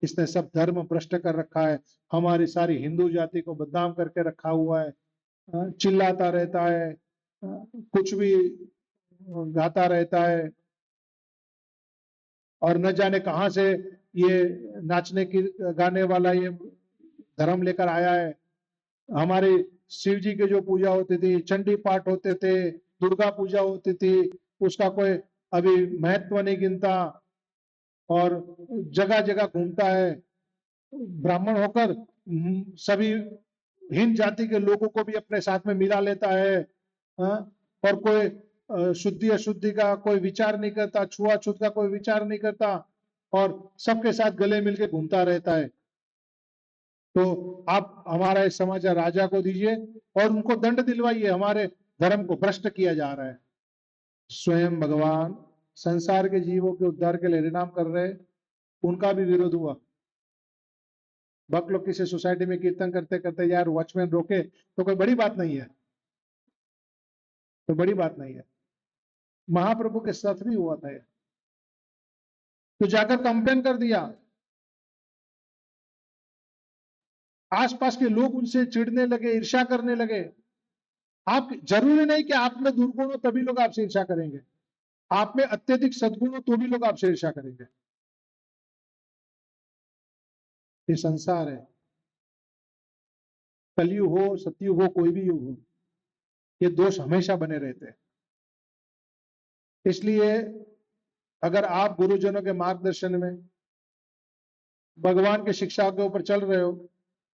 इसने सब धर्म भ्रष्ट कर रखा है, हमारी सारी हिंदू जाति को बदनाम करके रखा हुआ है, चिल्लाता रहता है, कुछ भी गाता रहता है, और न जाने कहां से ये नाचने की गाने वाला ये धर्म लेकर आया है। हमारे शिव जी के जो पूजा होती थी, चंडी पाठ होते थे, दुर्गा पूजा होती थी, उसका कोई अभी महत्व नहीं गिनता, और जगह जगह घूमता है ब्राह्मण होकर, सभी हिंद जाति के लोगों को भी अपने साथ में मिला लेता है, और कोई शुद्धि अशुद्धि का कोई विचार नहीं करता, छुआछूत का कोई विचार नहीं करता, और सबके साथ गले मिलके घूमता रहता है। तो आप हमारा इस समाचार राजा को दीजिए और उनको दंड दिलवाइए, हमारे धर्म को भ्रष्ट किया जा रहा है। स्वयं भगवान संसार के जीवों के उद्धार के लिए हरिनाम कर रहे, उनका भी विरोध हुआ। भक्त लोग किसी सोसाइटी में कीर्तन करते करते यार वॉचमैन रोके तो कोई बड़ी बात नहीं है, तो बड़ी बात नहीं है। महाप्रभु के साथ भी हुआ था ये, तो जाकर कंप्लेन कर दिया। आसपास के लोग उनसे चिढ़ने लगे, ईर्ष्या करने लगे। आप जरूरी नहीं कि आप में दुर्गुण हो तभी लोग आपसे ईर्ष्या करेंगे, आप में अत्यधिक सद्गुण हो तो भी लोग आपसे ईर्ष्या करेंगे। ये संसार है, कलयुग हो सतयुग हो कोई भी युग हो, ये दोष हमेशा बने रहते हैं। इसलिए अगर आप गुरुजनों के मार्गदर्शन में भगवान की शिक्षा के ऊपर चल रहे हो,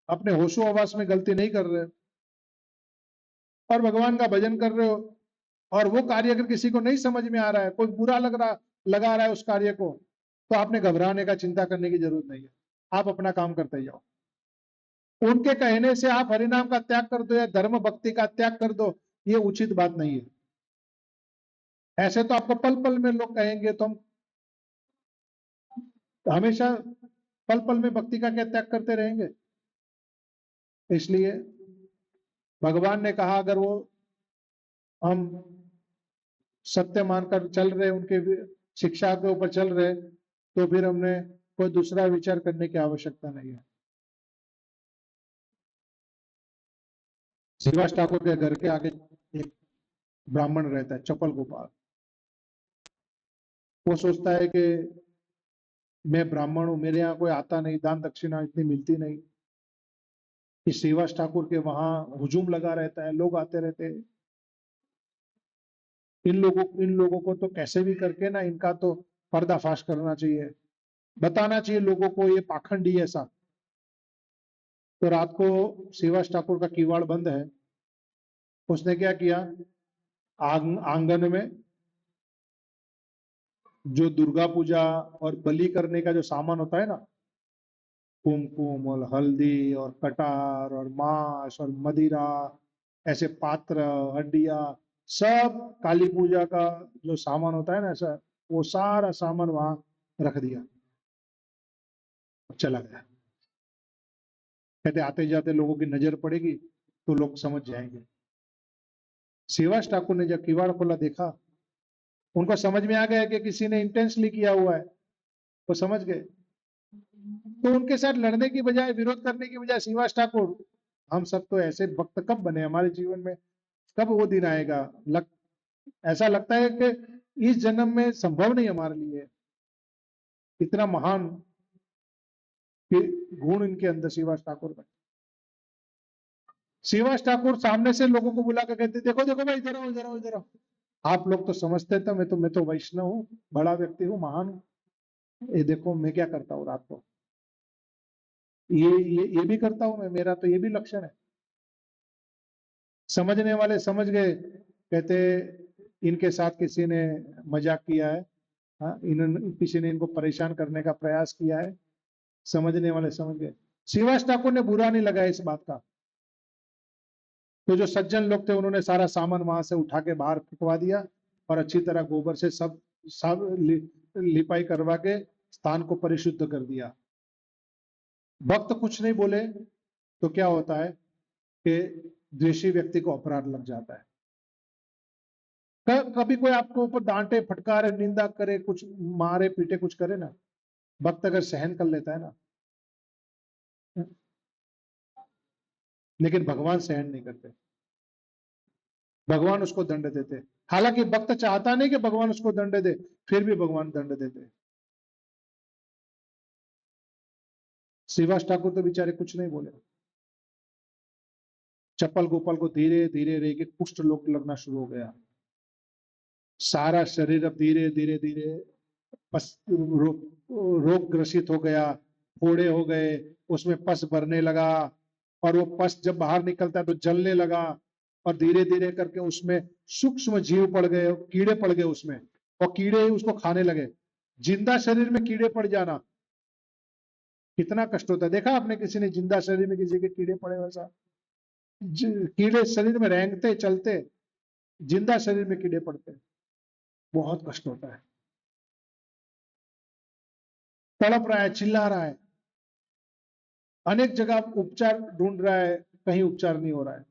अपने होशो हवास में गलती नहीं कर रहे हो, और भगवान का भजन कर रहे हो, और वो कार्य अगर किसी को नहीं समझ में आ रहा है, कोई बुरा लगा रहा है उस कार्य को, तो आपने घबराने का, चिंता करने की जरूरत नहीं है। आप अपना काम करते जाओ। उनके कहने से आप हरिनाम का त्याग कर दो या धर्म भक्ति का त्याग कर दो, ये उचित बात नहीं है। ऐसे तो आपको पल पल में लोग कहेंगे, तो हम हमेशा पल पल में भक्ति का क्या त्याग करते रहेंगे। इसलिए भगवान ने कहा अगर वो हम सत्य मानकर चल रहे, उनके शिक्षा के ऊपर चल रहे, तो फिर हमने कोई दूसरा विचार करने की आवश्यकता नहीं है। श्रीवास ठाकुर के घर के आगे एक ब्राह्मण रहता है, चपल गोपाल। वो सोचता है कि मैं ब्राह्मण हूं, मेरे यहाँ कोई आता नहीं, दान दक्षिणा इतनी मिलती नहीं। कि श्रीवास ठाकुर के वहां हुजूम लगा रहता है, लोग आते रहते हैं। इन लोगों को तो कैसे भी करके ना, इनका तो पर्दाफाश करना चाहिए, बताना चाहिए लोगों को ये पाखंडी है ऐसा। तो रात को श्रीवास ठाकुर का किवाड़ बंद है, उसने क्या किया, आंगन में जो दुर्गा पूजा और बलि करने का जो सामान होता है ना, कुमकुम और हल्दी और कटार और मांस और मदिरा, ऐसे पात्र, हड्डिया, सब काली पूजा का जो सामान होता है ना ऐसा, वो सारा सामान वहां रख दिया, चला गया। कहते आते जाते लोगों की नजर पड़ेगी तो लोग समझ जाएंगे। श्रीवास ठाकुर ने जब किवाड़ खोला, देखा, उनको समझ में आ गया कि किसी ने इंटेंशनली किया हुआ है, वो समझ गए। तो उनके साथ लड़ने की बजाय, विरोध करने की बजाय, श्रीवास ठाकुर, हम सब तो ऐसे भक्त कब बने, हमारे जीवन में कब वो दिन आएगा, ऐसा लगता है कि इस जन्म में संभव नहीं हमारे लिए। इतना महान गुण इनके अंदर श्रीवास ठाकुर में। श्रीवास ठाकुर सामने से लोगों को बुला कर कहते, देखो देखो भाई, इधर आओ इधर आओ इधर आओ। आप लोग तो समझते थे मैं तो वैष्णव हूँ, बड़ा व्यक्ति हूँ, महान हूँ, ये देखो मैं क्या करता हूँ रात को, ये भी करता हूं मैं, मेरा तो ये भी लक्षण है। समझने वाले समझ गए कहते इनके साथ किसी ने मजाक किया है, हाँ, इन्होंने किसी ने इनको परेशान करने का प्रयास किया है। समझने वाले समझ गए। श्रीवास ठाकुर ने बुरा नहीं लगा इस बात का। तो जो सज्जन लोग थे उन्होंने सारा सामान वहां से उठा के बाहर फेंकवा दिया और अच्छी तरह गोबर से सब लिपाई करवा के स्थान को परिशुद्ध कर दिया। भक्त कुछ नहीं बोले तो क्या होता है कि द्वेषी व्यक्ति को अपराध लग जाता है। कभी कोई आपको ऊपर डांटे, फटकारे, निंदा करे, कुछ मारे पीटे, कुछ करे ना, भक्त अगर सहन कर लेता है ना, लेकिन भगवान सहन नहीं करते, भगवान उसको दंड देते। हालांकि भक्त चाहता नहीं कि भगवान उसको दंड दे, फिर भी भगवान दंड देते। श्रीवास ठाकुर तो बेचारे कुछ नहीं बोले। चप्पल गोपाल को धीरे धीरे रह के कुष्ठ रोग लगना शुरू हो गया। सारा शरीर अब धीरे धीरे धीरे रोग ग्रसित हो गया, फोड़े हो गए, उसमें पस भरने लगा और वो पस जब बाहर निकलता है तो जलने लगा और धीरे धीरे करके उसमें सूक्ष्म जीव पड़ गए, कीड़े पड़ गए उसमें और कीड़े उसको खाने लगे। जिंदा शरीर में कीड़े पड़ जाना कितना कष्ट होता है। देखा आपने किसी ने जिंदा शरीर में किसी के कीड़े पड़े? वैसा कीड़े शरीर में रेंगते चलते, जिंदा शरीर में कीड़े पड़ते, बहुत कष्ट होता है। तड़प रहा है, चिल्ला रहा है, अनेक जगह उपचार ढूंढ रहा है, कहीं उपचार नहीं हो रहा है।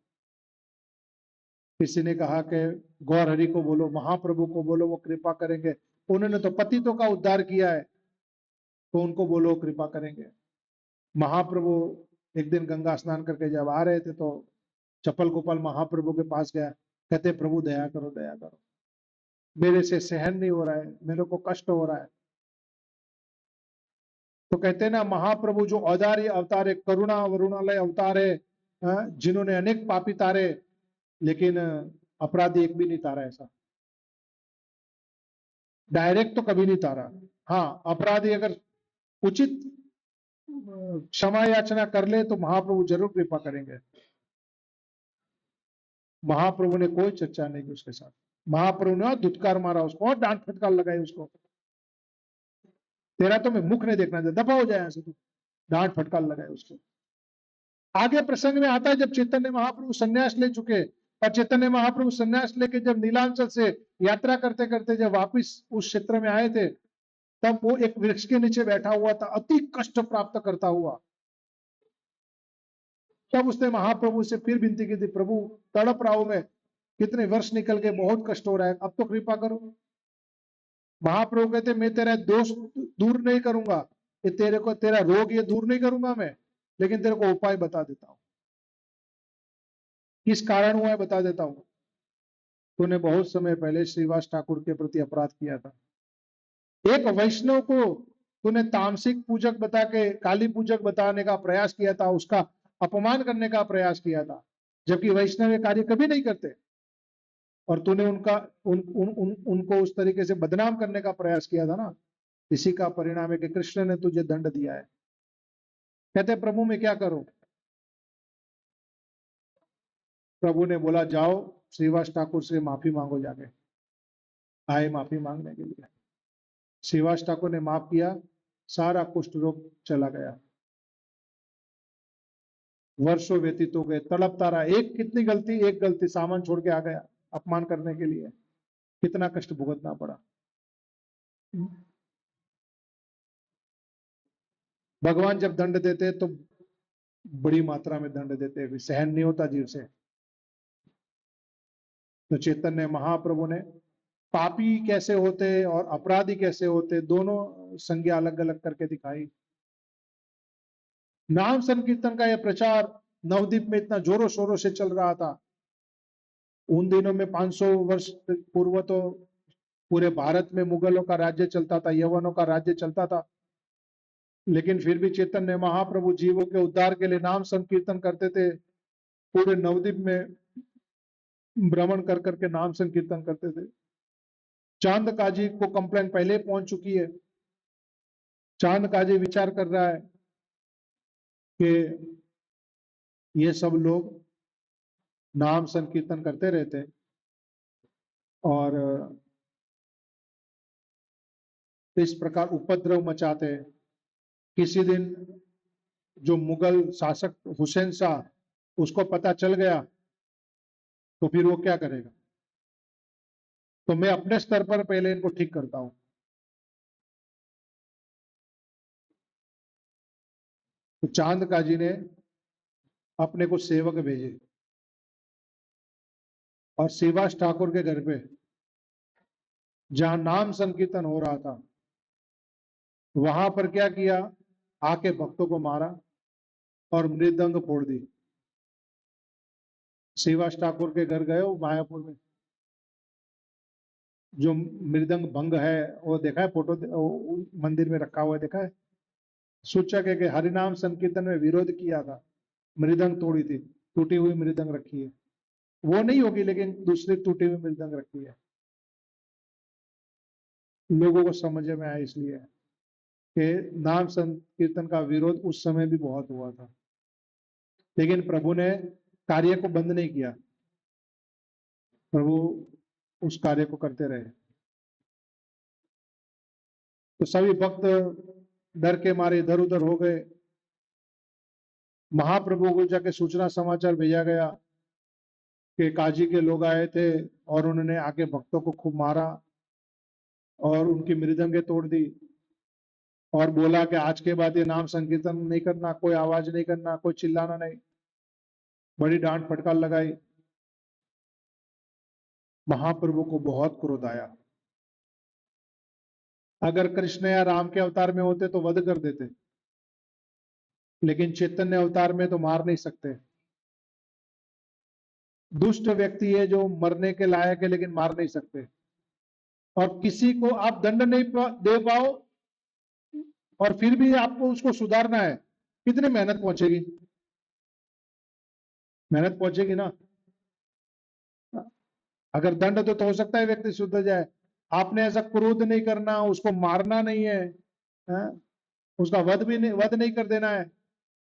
किसी ने कहा कि गौर हरि को बोलो, महाप्रभु को बोलो, वो कृपा करेंगे। उन्होंने तो पतितों का उद्धार किया है, तो उनको बोलो कृपा करेंगे। महाप्रभु एक दिन गंगा स्नान करके जब आ रहे थे तो चप्पल गोपाल महाप्रभु के पास गया, कहते प्रभु दया करो, दया करो, मेरे से सहन नहीं हो रहा है, मेरे को कष्ट हो रहा है। तो कहते ना महाप्रभु जो औदार्य अवतार है, करुणा वरुणालय अवतार है, जिन्होंने अनेक पापी तारे लेकिन अपराधी एक भी नहीं तारा। ऐसा डायरेक्ट तो कभी नहीं तारा। हाँ, अपराधी अगर उचित क्षमा याचना कर ले तो महाप्रभु जरूर कृपा करेंगे। महाप्रभु ने कोई चर्चा नहीं की उसके साथ। महाप्रभु ने धुतकार मारा उसको और डांट फटकार लगाई उसको, तेरा तो मैं मुख नहीं देखना चाहता, दफा हो जाए यहां से तू, डांट फटकार लगाए उसको। आगे प्रसंग में आता है जब चैतन्य महाप्रभु संन्यास ले चुके और चैतन्य महाप्रभु संन्यास लेके जब नीलांचल से यात्रा करते करते जब वापिस उस क्षेत्र में आए थे, तब वो एक वृक्ष के नीचे बैठा हुआ था, अति कष्ट प्राप्त करता हुआ। तब उसने महाप्रभु से फिर विनती की थी, प्रभु तड़प रहा हूं मैं, कितने वर्ष निकल के, बहुत कष्ट हो रहा है, अब तो कृपा करो। महाप्रभु कहते मैं तेरा दोष दूर नहीं करूंगा, ये तेरे को तेरा रोग ये दूर नहीं करूंगा मैं, लेकिन तेरे को उपाय बता देता हूं, किस कारण हुआ है बता देता हूं। तूने बहुत समय पहले श्रीवास ठाकुर के प्रति अपराध किया था। एक वैष्णव को तूने तामसिक पूजक बता के काली पूजक बताने का प्रयास किया था, उसका अपमान करने का प्रयास किया था, जबकि वैष्णव ये कार्य कभी नहीं करते। और तूने उनको उस तरीके से बदनाम करने का प्रयास किया था ना, इसी का परिणाम है कि कृष्ण ने तुझे दंड दिया है। कहते प्रभु मैं क्या करूं? प्रभु ने बोला जाओ श्रीवास ठाकुर से माफी मांगो। जाके आए माफी मांगने के लिए, श्रीवास ठाकुर ने माफ किया, सारा कुष्ठ रोग चला गया। वर्षों व्यतीत हो गए, तड़पता रहा। एक कितनी गलती, एक गलती, सामान छोड़ के आ गया अपमान करने के लिए, कितना कष्ट भुगतना पड़ा। भगवान जब दंड देते तो बड़ी मात्रा में दंड देते हैं, सहन नहीं होता जीव से। तो चैतन्य महाप्रभु ने पापी कैसे होते और अपराधी कैसे होते, दोनों संज्ञा अलग अलग करके दिखाई। नाम संकीर्तन का यह प्रचार नवद्वीप में इतना जोरों शोरों से चल रहा था। उन दिनों में 500 वर्ष पूर्व तो पूरे भारत में मुगलों का राज्य चलता था, यवनों का राज्य चलता था, लेकिन फिर भी चैतन्य महाप्रभु जीवों के उद्धार के लिए नाम संकीर्तन करते थे। पूरे नवद्वीप में भ्रमण कर करके नाम संकीर्तन करते थे। चांद काजी को कंप्लेंट पहले पहुंच चुकी है। चांद काजी विचार कर रहा है कि ये सब लोग नाम संकीर्तन करते रहते हैं, और इस प्रकार उपद्रव मचाते हैं। किसी दिन जो मुगल शासक हुसैन शाह उसको पता चल गया तो फिर वो क्या करेगा। तो मैं अपने स्तर पर पहले इनको ठीक करता हूं। तो चांद काजी ने अपने कुछ सेवक भेजे और शिवास ठाकुर के घर पे जहां नाम संकीर्तन हो रहा था वहां पर क्या किया, आके भक्तों को मारा और मृदंग फोड़ दी। शिवास ठाकुर के घर गए हो मायापुर में, जो मृदंग भंग है वो देखा है, फोटो मंदिर में रखा हुआ है, देखा है। सूचक है कि हरिनाम संकीर्तन में विरोध किया था, मृदंग तोड़ी थी, टूटी हुई मृदंग रखी है। वो नहीं होगी लेकिन दूसरी टूटी हुई मृदंग रखी है। लोगों को समझ में आया इसलिए कि नाम संकीर्तन का विरोध उस समय भी बहुत हुआ था, लेकिन प्रभु ने कार्य को बंद नहीं किया। प्रभु उस कार्य को करते रहे। तो सभी भक्त डर के मारे इधर उधर हो गए। महाप्रभु को जाके सूचना समाचार भेजा गया कि काजी के लोग आए थे और उन्होंने आके भक्तों को खूब मारा और उनकी मृदंगे तोड़ दी और बोला कि आज के बाद ये नाम संकीर्तन नहीं करना, कोई आवाज नहीं करना, कोई चिल्लाना नहीं। बड़ी डांट फटकार लगाई। महाप्रभु को बहुत क्रोध आया। अगर कृष्ण या राम के अवतार में होते तो वध कर देते, लेकिन चैतन्य अवतार में तो मार नहीं सकते। दुष्ट व्यक्ति है जो मरने के लायक है लेकिन मार नहीं सकते। और किसी को आप दंड नहीं दे पाओ और फिर भी आपको उसको सुधारना है, कितनी मेहनत पहुंचेगी। मेहनत पहुंचेगी ना। अगर दंड तो हो सकता है व्यक्ति सुधर जाए। आपने ऐसा क्रोध नहीं करना, उसको मारना नहीं है, हाँ? उसका वध नहीं कर देना है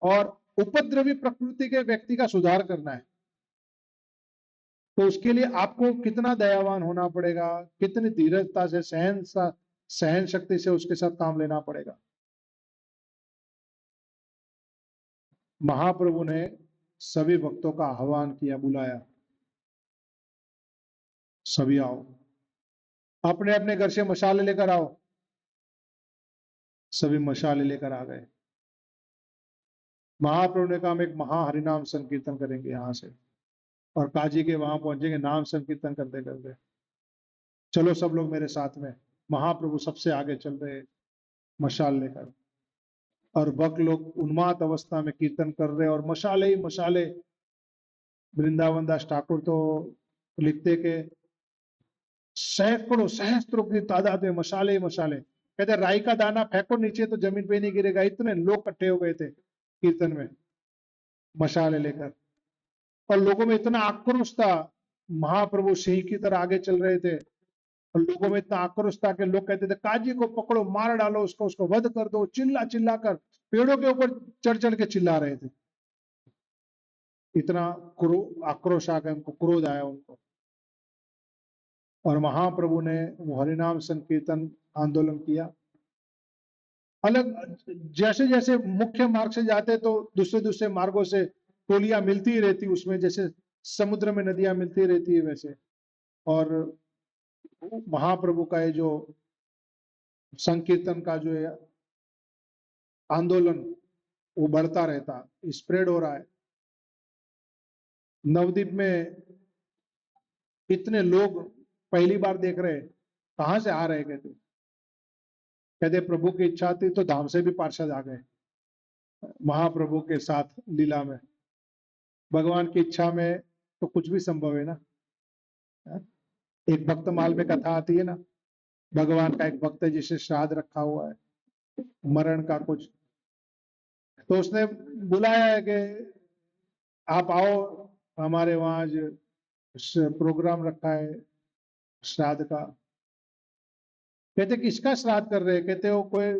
और उपद्रवी प्रकृति के व्यक्ति का सुधार करना है। तो उसके लिए आपको कितना दयावान होना पड़ेगा, कितनी धीरजता से सहन शक्ति से उसके साथ काम लेना पड़ेगा। महाप्रभु ने सभी भक्तों का आह्वान किया, बुलाया, सभी आओ, अपने अपने घर से मशाले लेकर आओ। सभी मशाले लेकर आ गए। महाप्रभु ने कहा हम एक महा हरिनाम संकीर्तन करेंगे यहां से, और काजी के वहां पहुंचेंगे नाम संकीर्तन करते करते। चलो सब लोग मेरे साथ में। महाप्रभु सबसे आगे चल रहे मशाल लेकर, और भक्त लोग उन्माद अवस्था में कीर्तन कर रहे और मशाले ही मशाले। वृंदावन दास ठाकुर तो लिखते के सैकड़ों सहस्त्रों की तादाद में मशाले ही मशाले। कहते राई का दाना फेंको नीचे तो जमीन पे नहीं गिरेगा, इतने लोग इकट्ठे हो गए थे कीर्तन में मशाले लेकर। और लोगों में इतना आक्रोश था, महाप्रभु सिंह की तरह आगे चल रहे थे और लोगों में इतना आक्रोश था कि लोग कहते थे काजी को पकड़ो, मार डालो उसको, उसको वध कर दो। चिल्ला चिल्ला कर पेड़ों के ऊपर चढ़ चढ़ के चिल्ला रहे थे। इतना आक्रोश आ गया उनको, क्रोध आया उनको। और महाप्रभु ने वो हरिनाम संकीर्तन आंदोलन किया। अलग जैसे जैसे मुख्य मार्ग से जाते तो दूसरे दूसरे मार्गों से टोलियां मिलती ही रहती, उसमें जैसे समुद्र में नदियां मिलती रहती है वैसे। और महाप्रभु का ये जो संकीर्तन का जो है आंदोलन वो बढ़ता रहता, स्प्रेड हो रहा है। नवद्वीप में इतने लोग पहली बार देख रहे, कहां से आ रहे कहते। कहते प्रभु की इच्छा थी तो धाम से भी पार्षद आ गए महाप्रभु के साथ लीला में। भगवान की इच्छा में तो कुछ भी संभव है ना। एक भक्त माल में कथा आती है ना, भगवान का एक भक्त है जिसे श्राद्ध रखा हुआ है मरण का कुछ, तो उसने बुलाया है कि आप आओ हमारे वहां जो प्रोग्राम रखा है श्राद्ध का। कहते किसका श्राद्ध कर रहे। कहते वो कोई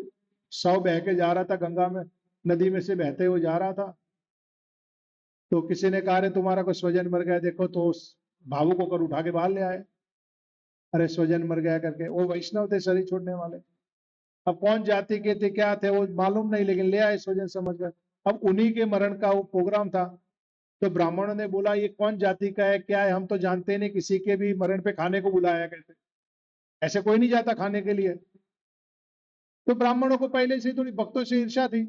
शव बह के जा रहा था गंगा में, नदी में से बहते हुए जा रहा था, तो किसी ने कहा रे तुम्हारा कोई स्वजन मर गया देखो, तो उस भावुक होकर उठा के बाहर ले आए। अरे स्वजन मर गया करके, वो वैष्णव थे शरीर छोड़ने वाले। अब कौन जाति के थे क्या थे वो मालूम नहीं, लेकिन ले आए स्वजन समझकर। अब उन्हीं के मरण का वो प्रोग्राम था, तो ब्राह्मणों ने बोला ये कौन जाति का है क्या है, हम तो जानते नहीं, किसी के भी मरण पे खाने को बुलाया कहते, ऐसे कोई नहीं जाता खाने के लिए। तो ब्राह्मणों को पहले से थोड़ी भक्तों से ईर्ष्या थी,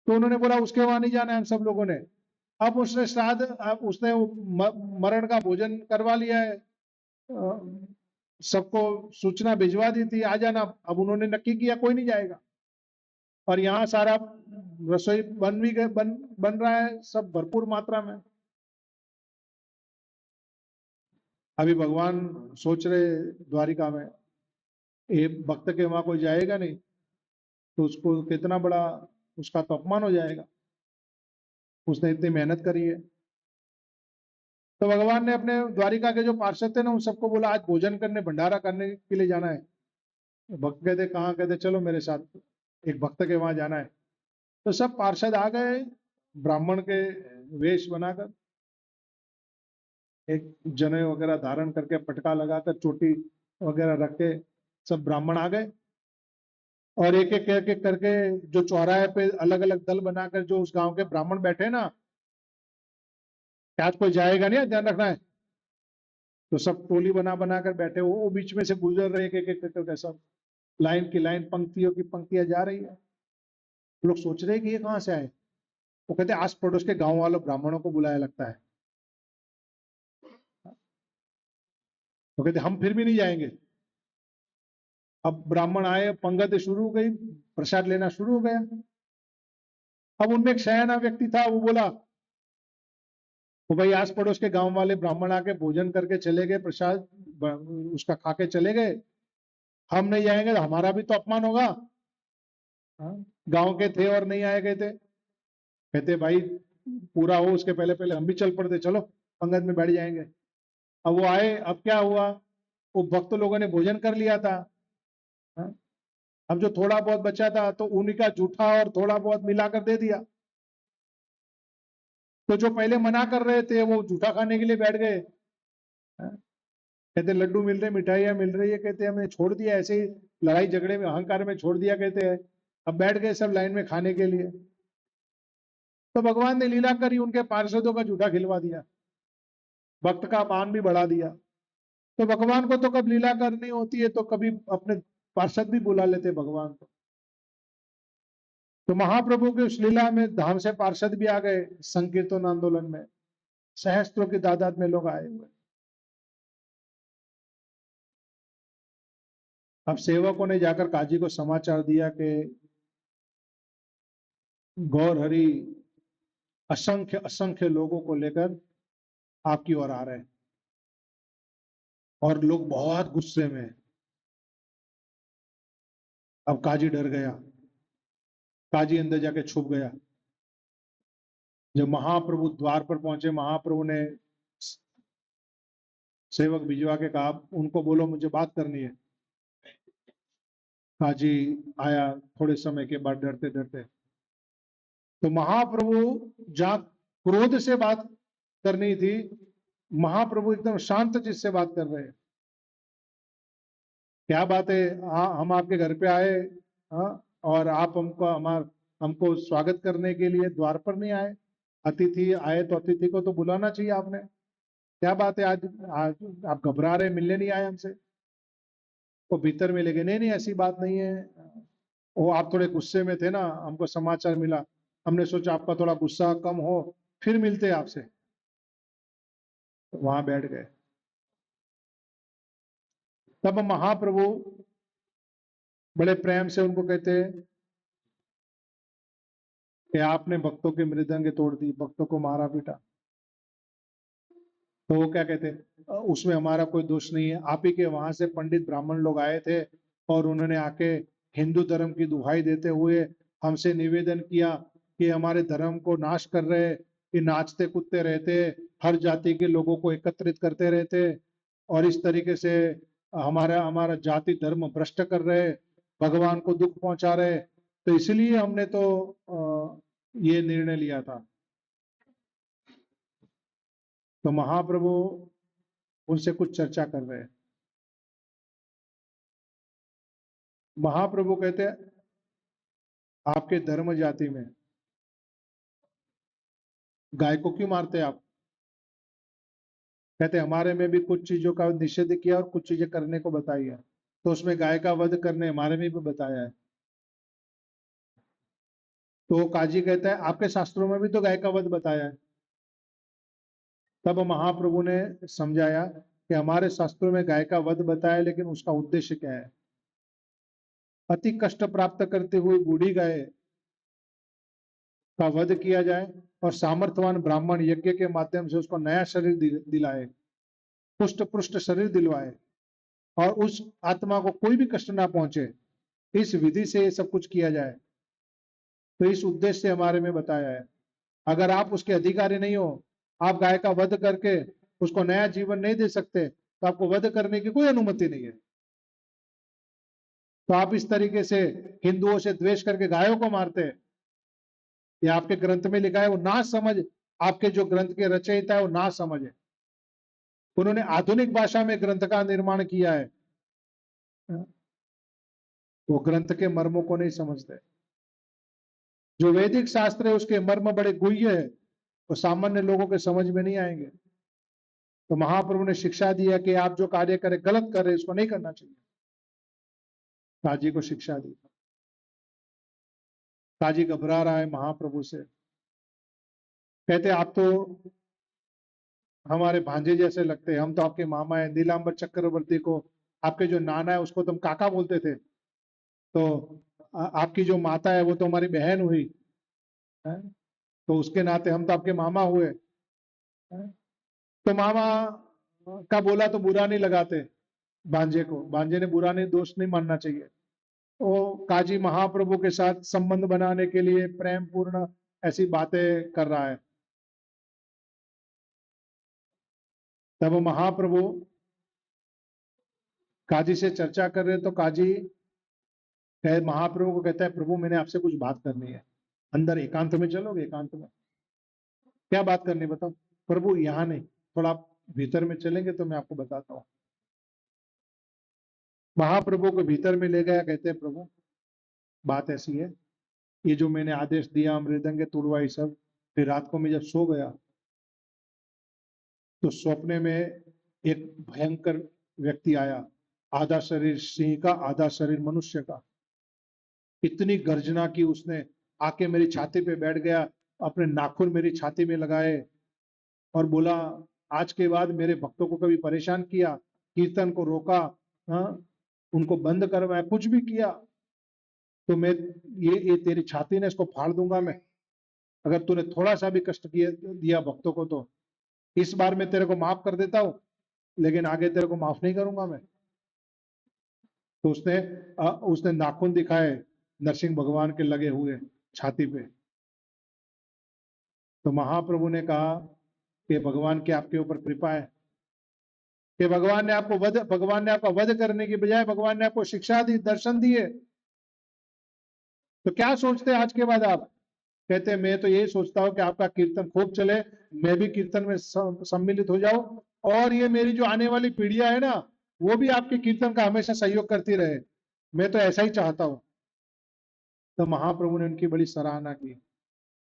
तो उन्होंने बोला उसके वहां नहीं जाना है हम सब लोगों ने। अब उसने श्राद्ध, अब उसने वो मरण का भोजन करवा लिया है, सबको सूचना भिजवा दी थी आ जाना। अब उन्होंने नक्की किया कोई नहीं जाएगा, और यहाँ सारा रसोई बन भी गए, बन रहा है सब भरपूर मात्रा में। अभी भगवान सोच रहे द्वारिका में, ये भक्त के वहां कोई जाएगा नहीं तो उसको कितना बड़ा, उसका तो अपमान हो जाएगा, उसने इतनी मेहनत करी है। तो भगवान ने अपने द्वारिका के जो पार्षद थे ना उन सबको बोला आज भोजन करने भंडारा करने के लिए जाना है। भक्त कहते कहाँ, कहते चलो मेरे साथ, एक भक्त के वहां जाना है। तो सब पार्षद आ गए ब्राह्मण के वेश बनाकर, एक जने वगैरह धारण करके, पटका लगाकर, चोटी वगैरह रख के सब ब्राह्मण आ गए। और एक एक करके जो चौराहे पे अलग अलग दल बनाकर जो उस गांव के ब्राह्मण बैठे ना, आज कोई जाएगा नहीं ध्यान रखना है, तो सब टोली बना बना कर बैठे, वो बीच में से गुजर रहे एक एक करके, सब लाइन की लाइन, पंक्तियों की पंक्तियां जा रही है। लोग सोच रहे हैं कि ये कहां से आए, वो कहते आस पड़ोस के गांव वालों ब्राह्मणों को बुलाया लगता है। वो कहते हम फिर भी नहीं जाएंगे। अब ब्राह्मण आए, पंगत शुरू हो गई, प्रसाद लेना शुरू हो गया। अब उनमें एक शयाना व्यक्ति था, वो बोला वो भाई आस पड़ोस के गांव वाले ब्राह्मण आके भोजन करके चले गए, प्रसाद उसका खा के चले गए, हम नहीं जाएंगे तो हमारा भी तो अपमान होगा। गांव के थे और नहीं आए गए थे, कहते भाई पूरा हो उसके पहले पहले हम भी चल पड़ते, चलो पंगत में बैठ जाएंगे। अब वो आए, अब क्या हुआ, वो भक्त लोगों ने भोजन कर लिया था। अब जो थोड़ा बहुत बचा था तो उन्हीं का जूठा और थोड़ा बहुत मिलाकर दे दिया। तो जो पहले मना कर रहे थे वो जूठा खाने के लिए बैठ गए। कहते लड्डू मिल रहे, मिठाइयां मिल रही है, कहते हमने छोड़ दिया, ऐसे ही लड़ाई झगड़े में अहंकार में छोड़ दिया, कहते हैं अब बैठ गए सब लाइन में खाने के लिए। तो भगवान ने लीला करी, उनके पार्षदों का जूठा खिलवा दिया, भक्त का मान भी बढ़ा दिया। तो भगवान को तो कब लीला करनी होती है तो कभी अपने पार्षद भी बुला लेते भगवान को। तो महाप्रभु की उस लीला में धाम से पार्षद भी आ गए, संकीर्तन आंदोलन में सहस्त्रों की तादाद में लोग आए हुए। अब सेवकों ने जाकर काजी को समाचार दिया कि गौर हरि असंख्य असंख्य लोगों को लेकर आपकी ओर आ रहे हैं, और लोग बहुत गुस्से में। अब काजी डर गया, काजी अंदर जाके छुप गया। जब महाप्रभु द्वार पर पहुंचे, महाप्रभु ने सेवक भिजवा के कहा उनको बोलो मुझे बात करनी है। काजी आया थोड़े समय के बाद डरते डरते, तो महाप्रभु जहां क्रोध से बात करनी थी, महाप्रभु एकदम शांत चित्त से बात कर रहे हैं। क्या बात है, हम आपके घर पे आए, और आप हमको स्वागत करने के लिए द्वार पर नहीं आए, अतिथि आए तो अतिथि को तो बुलाना चाहिए आपने, क्या बात है आज आप घबरा रहे, मिलने नहीं आए हमसे। वो भीतर में लेके नहीं नहीं ऐसी बात नहीं है, वो आप थोड़े गुस्से में थे ना, हमको समाचार मिला, हमने सोचा आपका थोड़ा गुस्सा कम हो, फिर मिलते आपसे। तो वहां बैठ गए। तब महाप्रभु बड़े प्रेम से उनको कहते हैं कि आपने भक्तों के मृदंग तोड़ दी, भक्तों को मारा पीटा। तो वो क्या कहते हैं उसमें हमारा कोई दोष नहीं है, आप ही के वहां से पंडित ब्राह्मण लोग आए थे और उन्होंने आके हिंदू धर्म की दुहाई देते हुए हमसे निवेदन किया कि हमारे धर्म को नाश कर रहे, कि नाचते कूदते रहते, हर जाति के लोगों को एकत्रित करते रहते, और इस तरीके से हमारा हमारा जाति धर्म भ्रष्ट कर रहे, भगवान को दुख पहुंचा रहे, तो इसलिए हमने तो ये निर्णय लिया था। तो महाप्रभु उनसे कुछ चर्चा कर रहे हैं। महाप्रभु कहते हैं आपके धर्म जाति में गाय को क्यों मारते हैं आप? कहते हमारे में भी कुछ चीजों का निषेध किया और कुछ चीजें करने को बताई है, तो उसमें गाय का वध करने हमारे में भी बताया है। तो काजी कहता है आपके शास्त्रों में भी तो गाय का वध बताया है। तब महाप्रभु ने समझाया कि हमारे शास्त्रों में गाय का वध बताया, लेकिन उसका उद्देश्य क्या है? अति कष्ट प्राप्त करते हुए बूढ़ी गाय का वध किया जाए और सामर्थ्यवान ब्राह्मण यज्ञ के माध्यम से उसको नया शरीर दिलाए, पुष्ट पुष्ट शरीर दिलवाए और उस आत्मा को कोई भी कष्ट ना पहुंचे, इस विधि से ये सब कुछ किया जाए। तो इस उद्देश्य से हमारे में बताया है। अगर आप उसके अधिकारी नहीं हो, आप गाय का वध करके उसको नया जीवन नहीं दे सकते, तो आपको वध करने की कोई अनुमति नहीं है। तो आप इस तरीके से हिंदुओं से द्वेष करके गायों को मारते हैं, ये आपके ग्रंथ में लिखा है। वो ना समझ, आपके जो ग्रंथ के रचयिता है वो ना समझ है। उन्होंने आधुनिक भाषा में ग्रंथ का निर्माण किया है, वो ग्रंथ के मर्मों को नहीं समझते। जो वैदिक शास्त्र है उसके मर्म बड़े गुह्य है, वो सामान्य लोगों के समझ में नहीं आएंगे। तो महाप्रभु ने शिक्षा दिया कि आप जो कार्य करें, गलत कर रहे इसको नहीं करना चाहिए। काजी को शिक्षा दी। काजी घबरा रहा है महाप्रभु से, कहते आप तो हमारे भांजे जैसे लगते हैं, हम तो आपके मामा है। नीलांबर चक्रवर्ती को, आपके जो नाना है उसको तुम काका बोलते थे, तो आपकी जो माता है वो तो हमारी बहन हुई है? तो उसके नाते हम तो आपके मामा हुए है? तो मामा का बोला तो बुरा नहीं लगाते भांजे को, भांजे ने बुरा नहीं, दोष नहीं मानना चाहिए। तो काजी महाप्रभु के साथ संबंध बनाने के लिए प्रेम पूर्ण ऐसी बातें कर रहा है। तब महाप्रभु काजी से चर्चा कर रहे, तो काजी महाप्रभु को कहता है प्रभु मैंने आपसे कुछ बात करनी है, अंदर एकांत में चलोगे? एकांत में क्या बात करनी बताओ? प्रभु यहाँ नहीं, थोड़ा आप भीतर में चलेंगे तो मैं आपको बताता हूँ। महाप्रभु को भीतर में ले गया, कहते हैं प्रभु बात ऐसी है, ये जो मैंने आदेश दिया मृदंग तुड़वाई सब, फिर रात को मैं जब सो गया तो सपने में एक भयंकर व्यक्ति आया, आधा शरीर सिंह का आधा शरीर मनुष्य का। इतनी गर्जना की उसने, आके मेरी छाती पे बैठ गया, अपने नाखून मेरी छाती में लगाए और बोला आज के बाद मेरे भक्तों को कभी परेशान किया, कीर्तन को रोका, उनको बंद करवाया, कुछ भी किया तो मैं ये तेरी छाती ने इसको फाड़ दूंगा मैं, अगर तूने थोड़ा सा भी कष्ट दिया भक्तों को तो इस बार मैं तेरे को माफ कर देता हूं, लेकिन आगे तेरे को माफ नहीं करूंगा मैं। तो उसने नाखून दिखाए नरसिंह भगवान के लगे हुए छाती पे। तो महाप्रभु ने कहा कि भगवान की आपके ऊपर कृपा है कि भगवान ने आपका वध करने की बजाय भगवान ने आपको शिक्षा दी, दर्शन दिए। तो क्या सोचते हैं आज के बाद आप? कहते हैं मैं तो यही सोचता हूं कि आपका कीर्तन खूब चले, मैं भी कीर्तन में सम्मिलित हो जाऊं, और ये मेरी जो आने वाली पीढ़ियां है ना, वो भी आपके कीर्तन का हमेशा सहयोग करती रहे। मैं तो ऐसा ही चाहता हूं। तो महाप्रभु ने उनकी बड़ी सराहना की।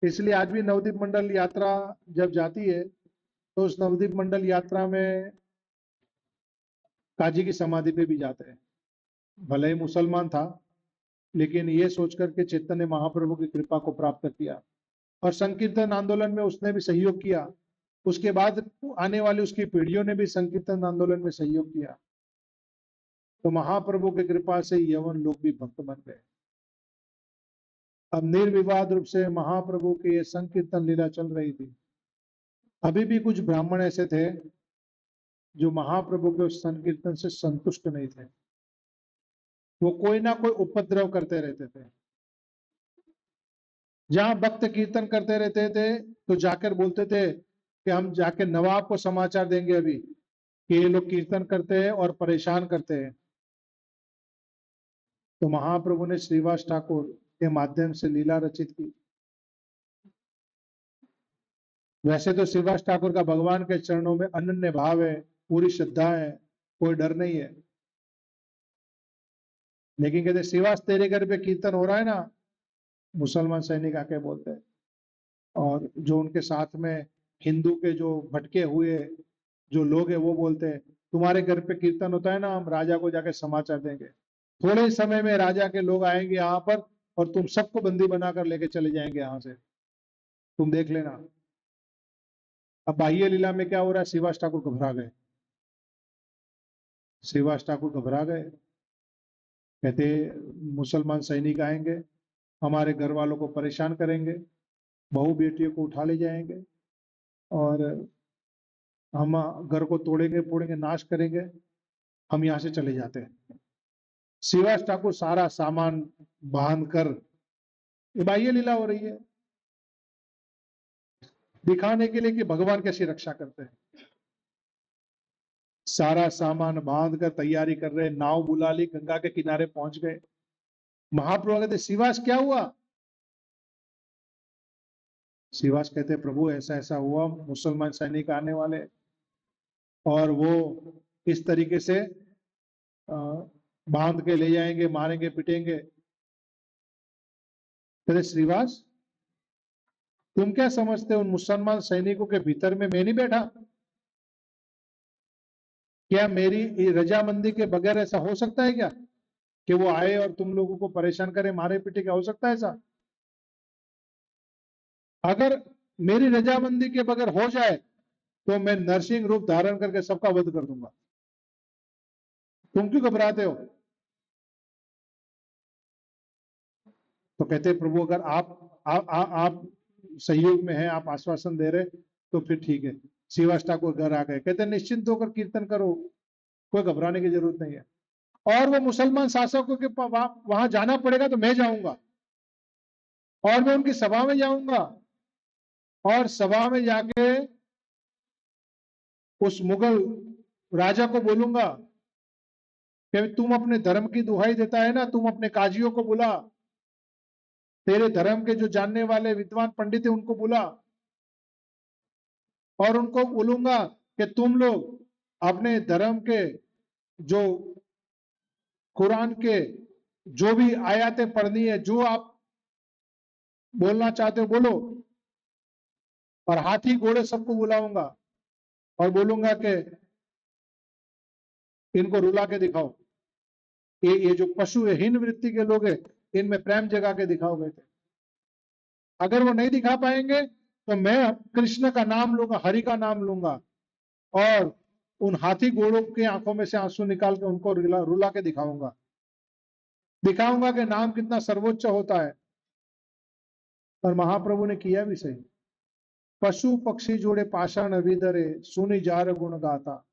इसलिए आज भी नवदीप मंडल यात्रा जब जाती है तो उस नवदीप मंडल यात्रा में काजी की समाधि पे भी जाते हैं। भले ही मुसलमान था, लेकिन ये सोचकर के चैतन्य महाप्रभु की कृपा को प्राप्त किया और संकीर्तन आंदोलन में उसने भी सहयोग किया। उसके बाद आने वाली उसकी पीढ़ियों ने भी संकीर्तन आंदोलन में सहयोग किया। तो महाप्रभु की कृपा से यवन लोग भी भक्त बन गए। अब निर्विवाद रूप से महाप्रभु की ये संकीर्तन लीला चल रही थी। अभी भी कुछ ब्राह्मण ऐसे थे जो महाप्रभु के उस संकीर्तन से संतुष्ट नहीं थे, वो कोई ना कोई उपद्रव करते रहते थे। जहां भक्त कीर्तन करते रहते थे तो जाकर बोलते थे कि हम जाके नवाब को समाचार देंगे अभी कि ये लोग कीर्तन करते हैं और परेशान करते हैं। तो महाप्रभु ने श्रीवास ठाकुर के माध्यम से लीला रचित की। वैसे तो श्रीवास ठाकुर का भगवान के चरणों में अनन्य भाव है, पूरी श्रद्धा है, कोई डर नहीं है। लेकिन कहते श्रीवास तेरे घर पे कीर्तन हो रहा है ना, मुसलमान सैनिक आके बोलते हैं, और जो उनके साथ में हिंदू के जो भटके हुए जो लोग हैं वो बोलते हैं तुम्हारे घर पे कीर्तन होता है ना, हम राजा को जाके समाचार देंगे, थोड़े ही समय में राजा के लोग आएंगे यहाँ पर और तुम सबको बंदी बनाकर लेके चले जाएंगे यहाँ से, तुम देख लेना। अब बाह्य लीला में क्या हो रहा है, श्रीवास ठाकुर घबरा गए। श्रीवास ठाकुर घबरा गए, कहते मुसलमान सैनिक आएंगे, हमारे घर वालों को परेशान करेंगे, बहू बेटियों को उठा ले जाएंगे और हम घर को तोड़ेंगे फोड़ेंगे नाश करेंगे, हम यहाँ से चले जाते हैं। श्रीवास ठाकुर सारा सामान बांध कर, ये बाह्य लीला हो रही है दिखाने के लिए कि भगवान कैसी रक्षा करते हैं। सारा सामान बांध कर तैयारी कर रहे, नाव बुला ली, गंगा के किनारे पहुंच गए। महाप्रभु कहते श्रीवास क्या हुआ? श्रीवास कहते प्रभु ऐसा ऐसा हुआ, मुसलमान सैनिक आने वाले और वो इस तरीके से बांध के ले जाएंगे, मारेंगे पिटेंगे। कहते श्रीवास तुम क्या समझते हो, उन मुसलमान सैनिकों के भीतर में मैं नहीं बैठा? क्या मेरी रजामंदी के बगैर ऐसा हो सकता है क्या कि वो आए और तुम लोगों को परेशान करे, मारे पीटे? क्या हो सकता है ऐसा? अगर मेरी रजामंदी के बगैर हो जाए तो मैं नरसिंह रूप धारण करके सबका वध कर दूंगा, तुम क्यों घबराते हो? तो कहते प्रभु अगर आप सहयोग में हैं, आप आश्वासन दे रहे तो फिर ठीक है। श्रीवास ठाकुर घर आ गए, कहते निश्चिंत होकर कीर्तन करो, कोई घबराने की जरूरत नहीं है। और वो मुसलमान शासकों के वहां जाना पड़ेगा तो मैं जाऊंगा और मैं उनकी सभा में जाऊंगा और सभा में जाके उस मुगल राजा को बोलूंगा कि तुम अपने धर्म की दुहाई देता है ना, तुम अपने काजियों को बुला, तेरे धर्म के जो जानने वाले विद्वान पंडित है उनको बुला और उनको बोलूंगा कि तुम लोग अपने धर्म के जो कुरान के जो भी आयतें पढ़नी है, जो आप बोलना चाहते हो बोलो, और हाथी घोड़े सबको बुलाऊंगा और बोलूंगा कि इनको रुला के दिखाओ, ये जो पशु है, हीन वृत्ति के लोग हैं, इनमें प्रेम जगा के दिखाओ बेटे। अगर वो नहीं दिखा पाएंगे तो मैं कृष्ण का नाम लूंगा, हरि का नाम लूंगा और उन हाथी घोड़ों की आंखों में से आंसू निकाल के उनको रुला के दिखाऊंगा कि नाम कितना सर्वोच्च होता है। और महाप्रभु ने किया भी सही। पशु पक्षी जोड़े पाषाण विदरे, सुनी जार गुण गाता।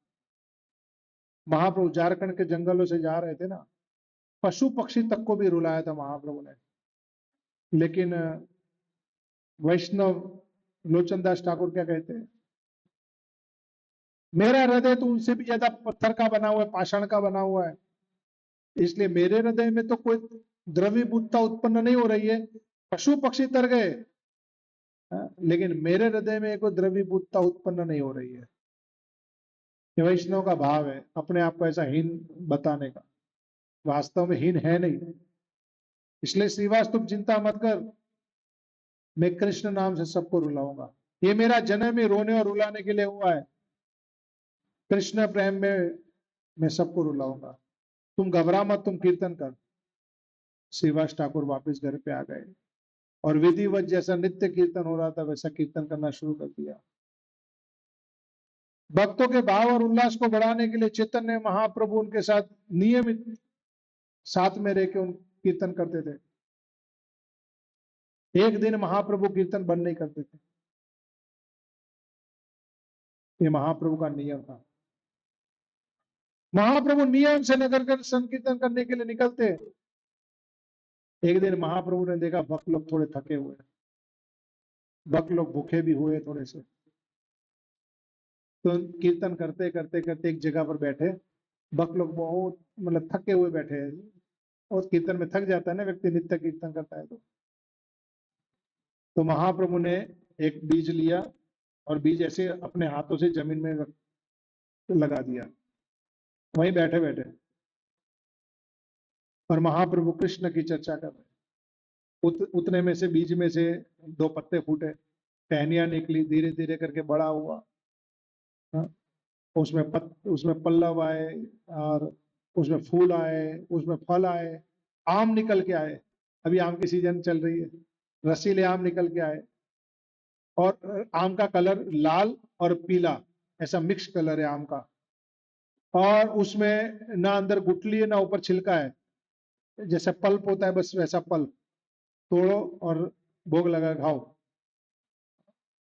महाप्रभु झारखंड के जंगलों से जा रहे थे ना, पशु पक्षी तक को भी रुलाया था महाप्रभु ने। लेकिन वैष्णव लोचनदास ठाकुर क्या कहते हैं, मेरा हृदय तो उनसे भी ज्यादा पत्थर का बना हुआ है, पाषाण का बना हुआ है, इसलिए मेरे हृदय में तो कोई द्रवीभूतता उत्पन्न नहीं हो रही है। पशु पक्षी तर गए, लेकिन मेरे हृदय में कोई द्रवीभूतता उत्पन्न नहीं हो रही है। ये वैष्णव का भाव है, अपने आप को ऐसा हीन बताने का, वास्तव में हीन है नहीं। इसलिए श्रीवास तुम चिंता मत कर, मैं कृष्ण नाम से सबको रुलाऊंगा। ये मेरा जन्म ही रोने और रुलाने के लिए हुआ है। कृष्ण प्रेम में मैं सबको रुलाऊंगा, तुम घबरा मत, तुम कीर्तन कर। श्रीवास ठाकुर वापस घर पे आ गए और विधिवत जैसा नित्य कीर्तन हो रहा था वैसा कीर्तन करना शुरू कर दिया। भक्तों के भाव और उल्लास को बढ़ाने के लिए चैतन्य महाप्रभु उनके साथ नियमित साथ में रह के उन कीर्तन करते थे। एक दिन महाप्रभु कीर्तन बंद नहीं करते थे, ये महाप्रभु का नियम था। महाप्रभु नियम से नगर कर संकीर्तन करने के लिए निकलते। एक दिन महाप्रभु ने देखा भक्त लोग थोड़े थके हुए, भक्त लोग भूखे भी हुए थोड़े से, तो कीर्तन करते करते करते एक जगह पर बैठे, भक्त लोग बहुत मतलब थके हुए बैठे हैं, और कीर्तन में थक जाता है ना व्यक्ति, नित्य कीर्तन करता है तो महाप्रभु ने एक बीज लिया और बीज ऐसे अपने हाथों से जमीन में लगा दिया, वहीं बैठे बैठे। और महाप्रभु कृष्ण की चर्चा कर रहे। उतने में से बीज में से दो पत्ते फूटे, टहनियां निकली, धीरे धीरे करके बड़ा हुआ। हाँ, उसमें पल्लव आए और उसमें फूल आए, उसमें फल आए, आम निकल के आए। अभी आम की सीजन चल रही है, रसीले आम निकल के आए और आम का कलर लाल और पीला, ऐसा मिक्स कलर है आम का। और उसमें ना अंदर गुठली है ना ऊपर छिलका है, जैसा पल्प होता है बस वैसा पल्प। तोड़ो और भोग लगा खाओ,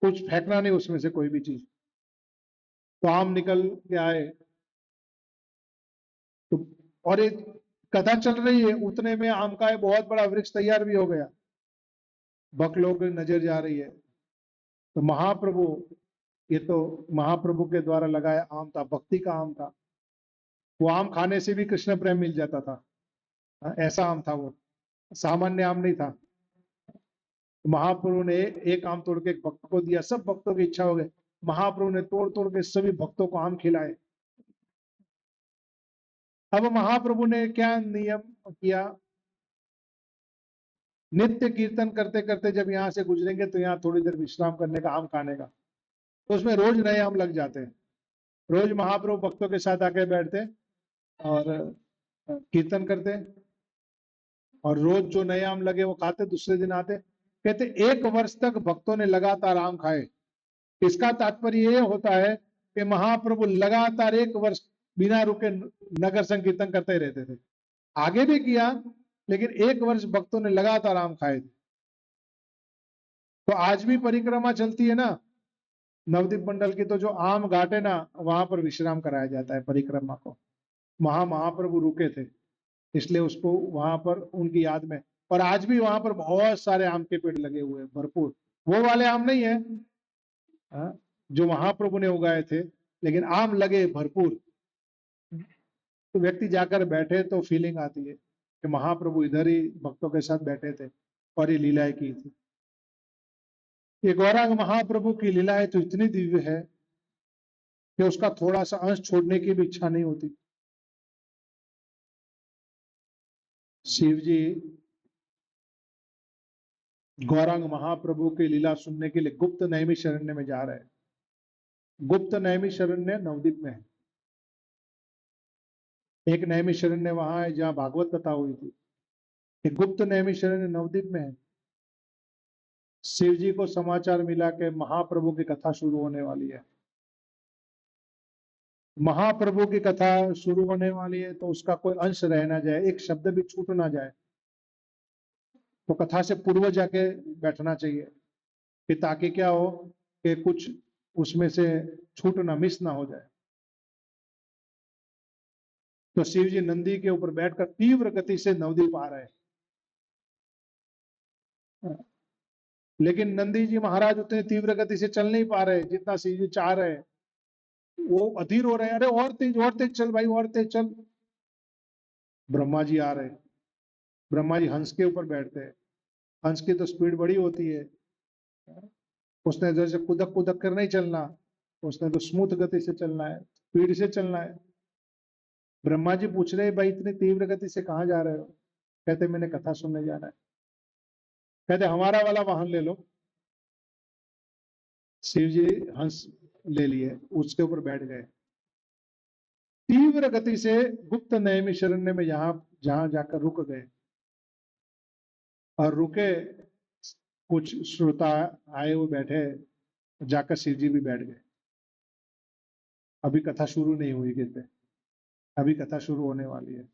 कुछ फेंकना नहीं उसमें से कोई भी चीज। तो आम निकल के आए। तो और एक कथा चल रही है, उतने में आम का एक बहुत बड़ा वृक्ष तैयार भी हो गया। भक्त लोग की नजर जा रही है। तो महाप्रभु, ये तो महाप्रभु के द्वारा लगाया आम था, भक्ति का आम था। वो आम खाने से भी कृष्ण प्रेम मिल जाता था। ऐसा आम था वो, सामान्य आम नहीं था। महाप्रभु ने एक आम तोड़ के एक भक्त को दिया, सब भक्तों की इच्छा हो गई। महाप्रभु ने तोड़ तोड़ के सभी भक्तों को आम खिलाए। अब महाप्रभु ने क्या नियम किया, नित्य कीर्तन करते करते जब यहाँ से गुजरेंगे तो यहाँ थोड़ी देर विश्राम करने का, आम खाने का। तो उसमें रोज नए आम लग जाते हैं। रोज महाप्रभु भक्तों के साथ आके बैठते और कीर्तन करते, और रोज जो नए आम लगे वो खाते, दूसरे दिन आते। कहते 1 वर्ष तक भक्तों ने लगातार आम खाए। इसका तात्पर्य ये होता है कि महाप्रभु लगातार 1 वर्ष बिना रुके नगर संकीर्तन करते रहते थे। आगे भी किया, लेकिन 1 वर्ष भक्तों ने लगातार आम खाए थे। तो आज भी परिक्रमा चलती है ना नवदीप मंडल की, तो जो आम घाट है ना वहां पर विश्राम कराया जाता है परिक्रमा को। महाप्रभु रुके थे, इसलिए उसको वहां पर उनकी याद में। और आज भी वहां पर बहुत सारे आम के पेड़ लगे हुए हैं, भरपूर। वो वाले आम नहीं है जो महाप्रभु ने उगाए थे, लेकिन आम लगे भरपूर। तो व्यक्ति जाकर बैठे तो फीलिंग आती है कि महाप्रभु इधर ही भक्तों के साथ बैठे थे और ये लीलाएं की थी। ये गौरांग महाप्रभु की लीलाएं तो इतनी दिव्य है कि उसका थोड़ा सा अंश छोड़ने की भी इच्छा नहीं होती। शिव जी गौरांग महाप्रभु की लीला सुनने के लिए गुप्त नैमिषारण्य में जा रहे हैं। गुप्त नैमिषारण्य नवद्वीप में है। एक नैमिषारण्य वहां है जहां भागवत कथा हुई थी। एक गुप्त नैमिषारण्य नवद्वीप में है। शिव जी को समाचार मिला कि महाप्रभु की कथा शुरू होने वाली है। महाप्रभु की कथा शुरू होने वाली है तो उसका कोई अंश रह ना जाए, एक शब्द भी छूट ना जाए। तो कथा से पूर्व जाके बैठना चाहिए कि ताकि क्या हो कि कुछ उसमें से छूट ना, मिस ना हो जाए। तो शिव जी नंदी के ऊपर बैठकर तीव्र गति से नवद्वीप आ रहे हैं। लेकिन नंदी जी महाराज उतनी तीव्र गति से चल नहीं पा रहे जितना शिव जी चाह रहे हैं। वो अधीर हो रहे हैं, अरे और तेज चल भाई, और तेज चल। ब्रह्मा जी आ रहे हैं। ब्रह्मा जी हंस के ऊपर बैठते हैं। हंस की तो स्पीड बड़ी होती है। उसने जैसे कुदक कुदक कर नहीं चलना, उसने तो स्मूथ गति से चलना है, स्पीड से चलना है। ब्रह्मा जी पूछ रहे भाई इतनी तीव्र गति से कहाँ जा रहे हो? कहते मैंने कथा सुनने जाना है। कहते हमारा वाला वाहन ले लो। शिव जी हंस ले लिए, उसके ऊपर बैठ गए। तीव्र गति से गुप्त नैमिषारण्य में जहां जाकर रुक गए। और रुके, कुछ श्रोता आए हुए बैठे, जाकर शिव जी भी बैठ गए। अभी कथा शुरू नहीं हुई, कहते अभी कथा शुरू होने वाली है।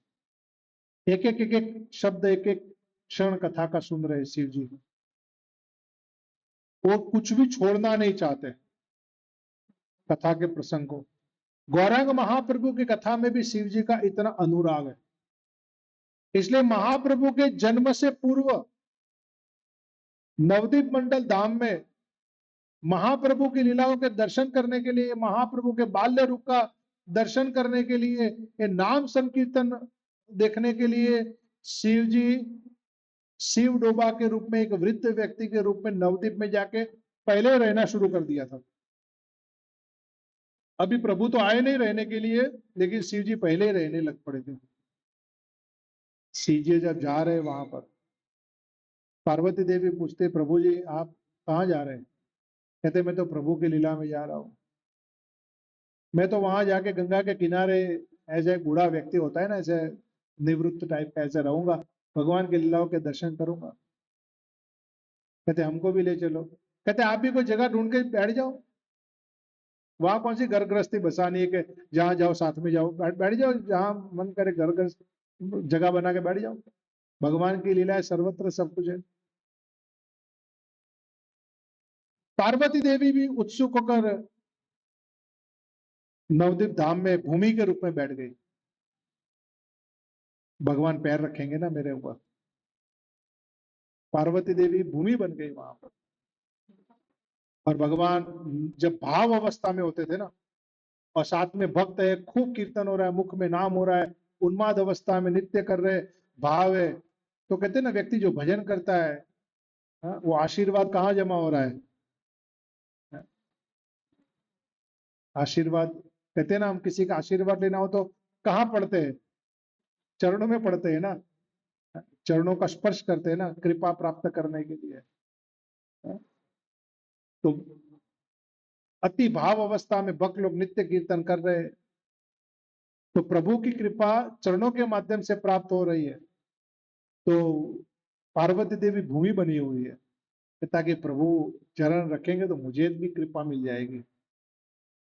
एक एक शब्द, एक एक क्षण कथा का सुन रहे शिव जी। वो कुछ भी छोड़ना नहीं चाहते कथा के प्रसंग को। गौरांग महाप्रभु की कथा में भी शिव जी का इतना अनुराग है, इसलिए महाप्रभु के जन्म से पूर्व नवद्वीप मंडल धाम में महाप्रभु की लीलाओं के दर्शन करने के लिए, महाप्रभु के बाल्य रूप का दर्शन करने के लिए, ये नाम संकीर्तन देखने के लिए शिव जी शिव डोबा के रूप में, एक वृद्ध व्यक्ति के रूप में नवद्वीप में जाके पहले रहना शुरू कर दिया था। अभी प्रभु तो आए नहीं रहने के लिए, लेकिन शिव जी पहले ही रहने लग पड़े थे। सीजे जब जा रहे वहां पर, पार्वती देवी पूछते प्रभु जी आप कहाँ जा रहे हैं? कहते मैं तो प्रभु की लीला में जा रहा हूँ। मैं तो वहां जाके गंगा के किनारे, ऐसे एक बूढ़ा व्यक्ति होता है ना, ऐसे निवृत्त टाइप का, ऐसे रहूंगा, भगवान की लीलाओं के दर्शन करूंगा। कहते हमको भी ले चलो। कहते आप भी कोई जगह ढूंढ के बैठ जाओ, वहां कौन सी घर गृहस्थी बसानी है कि जहां जाओ साथ में जाओ, बैठ जाओ जहां मन करे, घर गृहस्थ जगह बना के बैठ जाओ। भगवान की लीला है, सर्वत्र सब कुछ है। पार्वती देवी भी उत्सुक होकर नवदीप धाम में भूमि के रूप में बैठ गई। भगवान पैर रखेंगे ना मेरे ऊपर, पार्वती देवी भूमि बन गई वहां पर। और भगवान जब भाव अवस्था में होते थे ना, और साथ में भक्त है, खूब कीर्तन हो रहा है, मुख में नाम हो रहा है, उन्माद अवस्था में नृत्य कर रहे, भाव है, तो कहते हैं ना व्यक्ति जो भजन करता है, वो आशीर्वाद कहाँ जमा हो रहा है? आशीर्वाद, कहते हैं ना हम किसी का आशीर्वाद लेना हो तो कहाँ पढ़ते हैं? चरणों में पढ़ते हैं ना, चरणों का स्पर्श करते हैं ना, कृपा प्राप्त करने के लिए। तो अति भाव अवस्था में भक्त लोग नित्य कीर्तन कर रहे हैं, तो प्रभु की कृपा चरणों के माध्यम से प्राप्त हो रही है। तो पार्वती देवी भूमि बनी हुई है ताकि प्रभु चरण रखेंगे तो मुझे भी कृपा मिल जाएगी।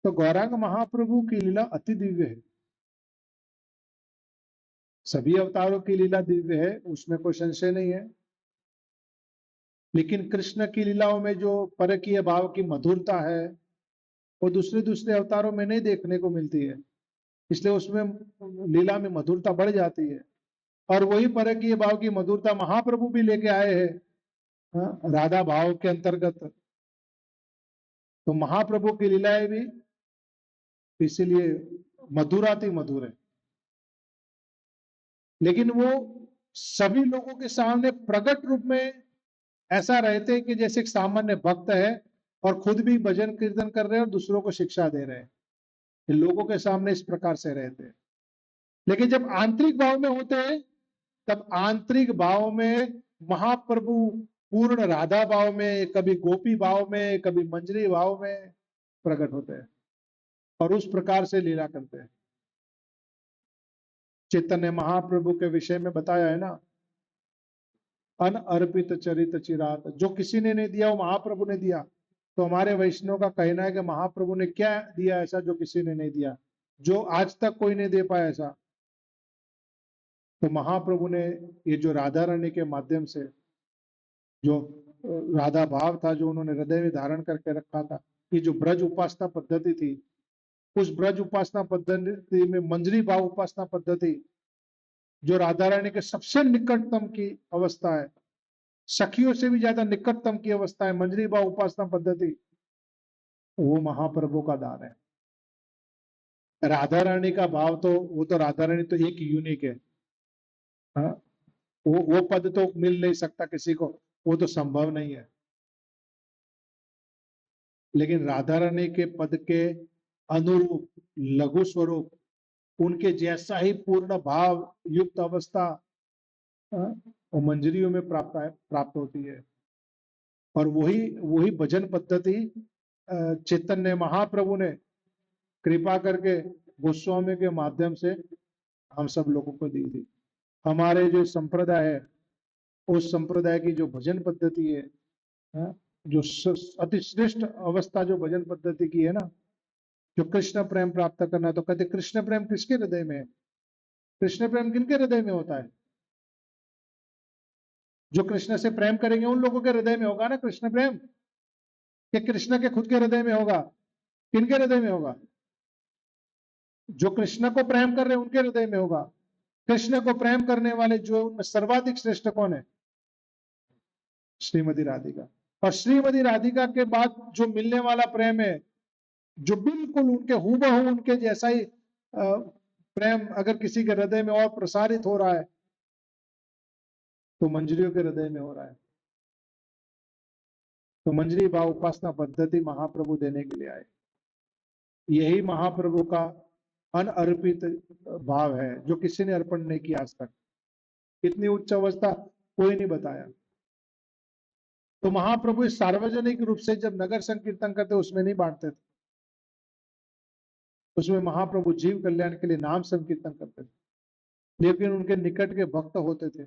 तो गौरांग महाप्रभु की लीला अति दिव्य है, सभी अवतारों की लीला दिव्य है, उसमें कोई संशय नहीं है। लेकिन कृष्ण की लीलाओं में जो परकीय भाव की मधुरता है वो दूसरे दूसरे अवतारों में नहीं देखने को मिलती है, इसलिए उसमें लीला में मधुरता बढ़ जाती है। और वही परकीय भाव की मधुरता महाप्रभु भी लेके आए हैं, राधा भाव के अंतर्गत। तो महाप्रभु की लीलाएं भी इसीलिए मधुराति मधुर है, लेकिन वो सभी लोगों के सामने प्रकट रूप में ऐसा रहते कि जैसे एक सामान्य भक्त है और खुद भी भजन कीर्तन कर रहे हैं और दूसरों को शिक्षा दे रहे हैं, लोगों के सामने इस प्रकार से रहते हैं। लेकिन जब आंतरिक भाव में होते हैं, तब आंतरिक भाव में महाप्रभु पूर्ण राधा भाव में, कभी गोपी भाव में, कभी मंजरी भाव में प्रकट होते हैं और उस प्रकार से लीला करते हैं। चैतन्य महाप्रभु के विषय में बताया है ना, अनअर्पित चरित चिरात, जो किसी ने नहीं दिया वो महाप्रभु ने दिया। तो हमारे वैष्णव का कहना है कि महाप्रभु ने क्या दिया ऐसा जो किसी ने नहीं दिया, जो आज तक कोई नहीं दे पाया ऐसा। तो महाप्रभु ने ये जो राधा रानी के माध्यम से जो राधा भाव था, जो उन्होंने हृदय में धारण करके रखा था, ये जो ब्रज उपासना पद्धति थी, उस ब्रज उपासना पद्धति में मंजरी भाव उपासना पद्धति जो राधा रानी के सबसे निकटतम की अवस्था है, सखियों से भी ज्यादा निकटतम की अवस्था है मंजरी भाव उपासना पद्धति, वो महाप्रभु का दान है। राधा रानी का भाव तो वो तो राधा रानी तो एक यूनिक है, हाँ, वो पद तो मिल नहीं सकता किसी को, वो तो संभव नहीं है। लेकिन राधा रानी के पद के अनुरूप लघु स्वरूप, उनके जैसा ही पूर्ण भाव युक्त अवस्था वो मंजरियों में प्राप्त होती है। और वही भजन पद्धति चैतन्य महाप्रभु ने कृपा करके गोस्वामी के माध्यम से हम सब लोगों को दी थी। हमारे जो संप्रदाय है, उस संप्रदाय की जो भजन पद्धति है, जो अति श्रेष्ठ अवस्था जो भजन पद्धति की है ना, जो कृष्ण प्रेम प्राप्त करना, तो कहते कृष्ण प्रेम किसके हृदय में है? कृष्ण प्रेम किनके हृदय में होता है? जो कृष्ण से प्रेम करेंगे उन लोगों के हृदय में होगा ना कृष्ण प्रेम, कि कृष्ण के खुद के हृदय में होगा? किनके हृदय में होगा? जो कृष्ण को प्रेम कर रहे हैं उनके हृदय में होगा। कृष्ण को प्रेम करने वाले जो उनमें सर्वाधिक श्रेष्ठ कौन है? श्रीमती राधिका। और श्रीमती राधिका के बाद जो मिलने वाला प्रेम है, जो बिल्कुल उनके हूबहू उनके जैसा ही प्रेम अगर किसी के हृदय में और प्रसारित हो रहा है, तो मंजरियों के हृदय में हो रहा है। तो मंजरी भाव उपासना पद्धति महाप्रभु देने के लिए आए। यही महाप्रभु का अनअर्पित भाव है जो किसी ने अर्पण नहीं किया आज तक। इतनी उच्च अवस्था कोई नहीं बताया। तो महाप्रभु इस सार्वजनिक रूप से जब नगर संकीर्तन करते उसमें नहीं बांटते थे, उसमें महाप्रभु जीव कल्याण के लिए नाम संकीर्तन करते थे। लेकिन उनके निकट के भक्त होते थे,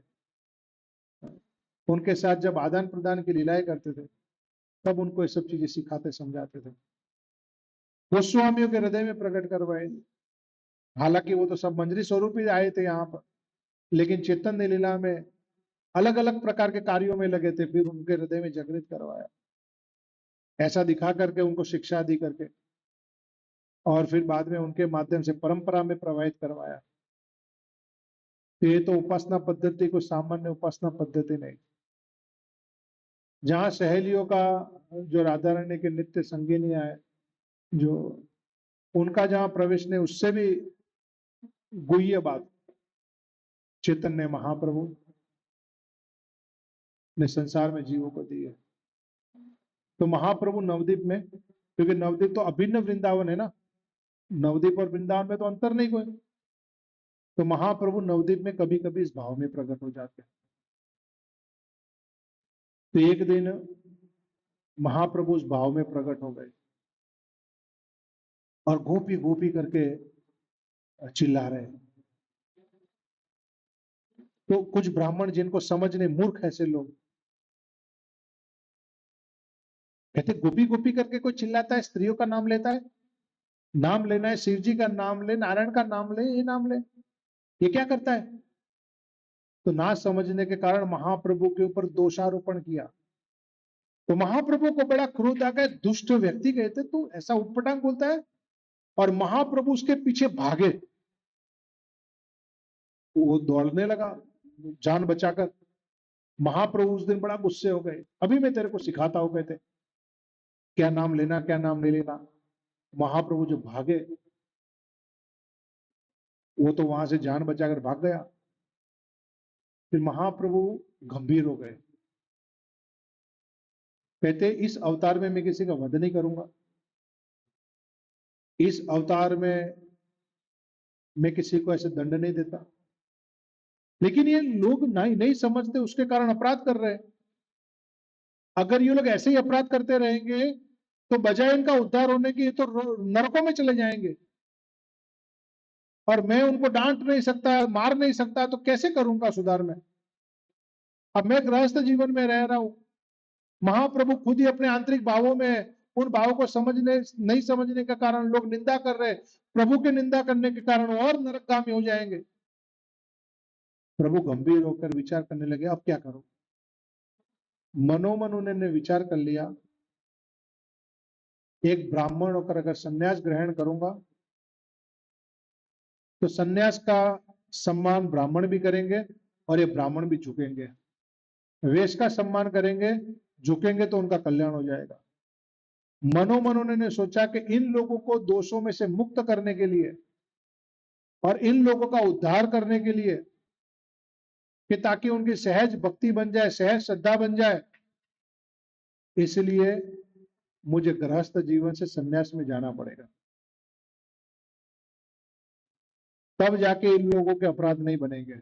उनके साथ जब आदान प्रदान की लीलाएं करते थे तब उनको ये सब चीजें सिखाते समझाते थे, गोस्वामियों के हृदय में प्रकट करवाए। हालांकि वो तो सब मंजरी स्वरूप ही आए थे यहाँ पर, लेकिन चैतन्य लीला में अलग अलग प्रकार के कार्यों में लगे थे, फिर उनके हृदय में जागृत करवाया, ऐसा दिखा करके उनको शिक्षा दी करके, और फिर बाद में उनके माध्यम से परंपरा में प्रवाहित करवाया। तो ये तो उपासना पद्धति को सामान्य उपासना पद्धति नहीं, जहां सहेलियों का जो राधा रानी के नित्य संगिनी है, जो उनका जहां प्रवेश नहीं, उससे भी गुह्य बात चैतन्य महाप्रभु ने संसार में जीवों को दी है। तो महाप्रभु नवद्वीप में, क्योंकि नवद्वीप तो अभिन्न वृंदावन है ना, नवद्वीप और वृंदावन में तो अंतर नहीं कोई, तो महाप्रभु नवद्वीप में कभी कभी इस भाव में प्रकट हो जाते हैं। तो एक दिन महाप्रभु उस भाव में प्रकट हो गए और गोपी गोपी करके चिल्ला रहे हैं। तो कुछ ब्राह्मण जिनको समझने मूर्ख ऐसे लोग कहते, गोपी गोपी करके कोई चिल्लाता है, स्त्रियों का नाम लेता है, नाम लेना है शिव जी का नाम ले, नारायण का नाम ले, ये नाम ले, ये क्या करता है? तो ना समझने के कारण महाप्रभु के ऊपर दोषारोपण किया। तो महाप्रभु को बड़ा क्रोध आ गया, दुष्ट व्यक्ति कहते तू ऐसा उटपटांग बोलता है, और महाप्रभु उसके पीछे भागे, वो दौड़ने लगा जान बचाकर। महाप्रभु उस दिन बड़ा गुस्से हो गए, अभी मैं तेरे को सिखाता हूं, कहते क्या नाम लेना क्या नाम नहीं लेना। महाप्रभु जो भागे, वो तो वहां से जान बचाकर भाग गया। फिर महाप्रभु गंभीर हो गए, कहते इस अवतार में मैं किसी का वध नहीं करूंगा, इस अवतार में मैं किसी को ऐसे दंड नहीं देता। लेकिन ये लोग नहीं समझते, उसके कारण अपराध कर रहे हैं। अगर ये लोग ऐसे ही अपराध करते रहेंगे तो बजाय इनका उद्धार होने की, तो नरकों में चले जाएंगे, और मैं उनको डांट नहीं सकता, मार नहीं सकता, तो कैसे करूंगा सुधार में? अब मैं गृहस्थ जीवन में रह रहा हूं, महाप्रभु खुद ही अपने आंतरिक भावों में उन भावों को नहीं समझने के कारण लोग निंदा कर रहे, प्रभु की निंदा करने के कारण और नरकगामी हो जाएंगे। प्रभु गंभीर होकर विचार करने लगे, अब क्या करो? मनोमन उन्होंने विचार कर लिया, एक ब्राह्मण होकर अगर सन्यास ग्रहण करूंगा तो सन्यास का सम्मान ब्राह्मण भी करेंगे और ये ब्राह्मण भी झुकेंगे, वेश का सम्मान करेंगे, झुकेंगे तो उनका कल्याण हो जाएगा। मनोमन उन्होंने सोचा कि इन लोगों को दोषों में से मुक्त करने के लिए और इन लोगों का उद्धार करने के लिए, कि ताकि उनकी सहज भक्ति बन जाए, सहज श्रद्धा बन जाए, इसलिए मुझे गृहस्थ जीवन से सन्यास में जाना पड़ेगा, तब जाके इन लोगों के अपराध नहीं बनेंगे।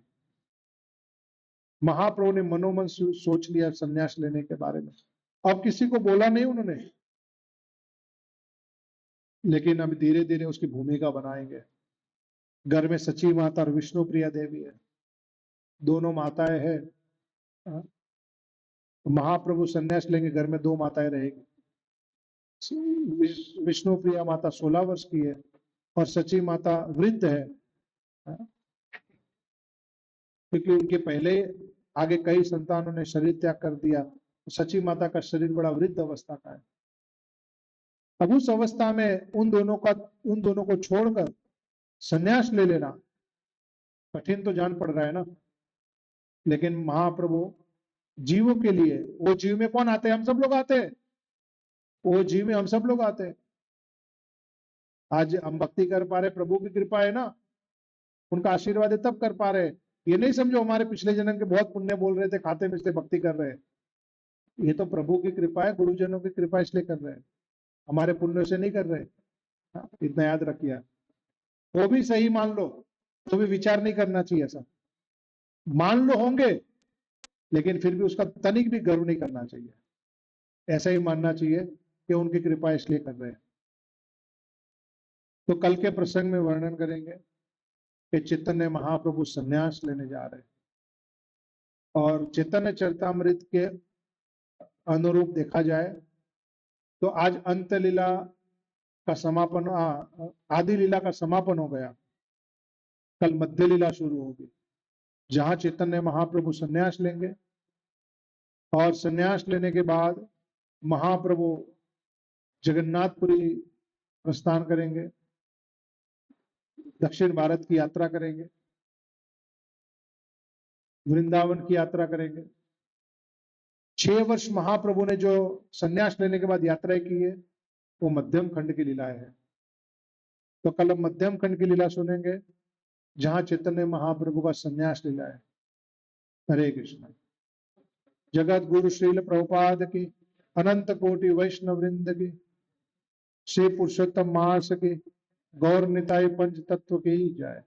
महाप्रभु ने मनोमन सोच लिया सन्यास लेने के बारे में। अब किसी को बोला नहीं उन्होंने, लेकिन अब धीरे धीरे उसकी भूमिका बनाएंगे। घर में सची माता और विष्णु प्रिया देवी है, दोनों माताएं हैं। महाप्रभु सन्यास लेंगे, घर में दो माताएं रहेगी। विष्णु प्रिया माता 16 वर्ष की है और सची माता वृद्ध है, क्योंकि उनके पहले आगे कई संतानों ने शरीर त्याग कर दिया। सची माता का शरीर बड़ा वृद्ध अवस्था का है। अब उस अवस्था में उन दोनों को छोड़कर सन्यास ले लेना कठिन तो जान पड़ रहा है ना। लेकिन महाप्रभु जीवों के लिए, वो जीव में कौन आते हैं? हम सब लोग आते हैं, वो जीव में हम सब लोग आते हैं। आज हम भक्ति कर पा रहे, प्रभु की कृपा है ना, उनका आशीर्वाद है तब कर पा रहे। ये नहीं समझो हमारे पिछले जन्म के बहुत पुण्य बोल रहे थे, खाते में से भक्ति कर रहे हैं। ये तो प्रभु की कृपा है, गुरुजनों की कृपा इसलिए कर रहे हैं, हमारे पुण्य से नहीं कर रहे। इतना याद रखिए। वो भी सही मान लो, तो भी विचार नहीं करना चाहिए ऐसा। मान लो होंगे, लेकिन फिर भी उसका तनिक भी गर्व नहीं करना चाहिए। ऐसा ही मानना चाहिए कि उनकी कृपा इसलिए कर रहे हैं। तो कल के प्रसंग में वर्णन करेंगे कि चैतन्य महाप्रभु संन्यास लेने जा रहे हैं, और चैतन्य चरितामृत के अनुरूप देखा जाए तो आज अंत लीला का समापन, आदि लीला का समापन हो गया। कल मध्य लीला शुरू होगी, जहां चैतन्य महाप्रभु संन्यास लेंगे, और संन्यास लेने के बाद महाप्रभु जगन्नाथपुरी प्रस्थान करेंगे, दक्षिण भारत की यात्रा करेंगे, वृंदावन की यात्रा करेंगे। 6 वर्ष महाप्रभु ने जो संन्यास लेने के बाद यात्राएं की है, वो मध्यम खंड की लीलाएं है। तो कल हम मध्यम खंड की लीला सुनेंगे, जहां चैतन्य महाप्रभु का संन्यास लीला है। हरे कृष्ण। जगत गुरु श्रील प्रभुपाद की, अनंत कोटि वैष्णव वृंद की, श्री पुरुषोत्तम मास की, गौर निताई पंच तत्व की जय।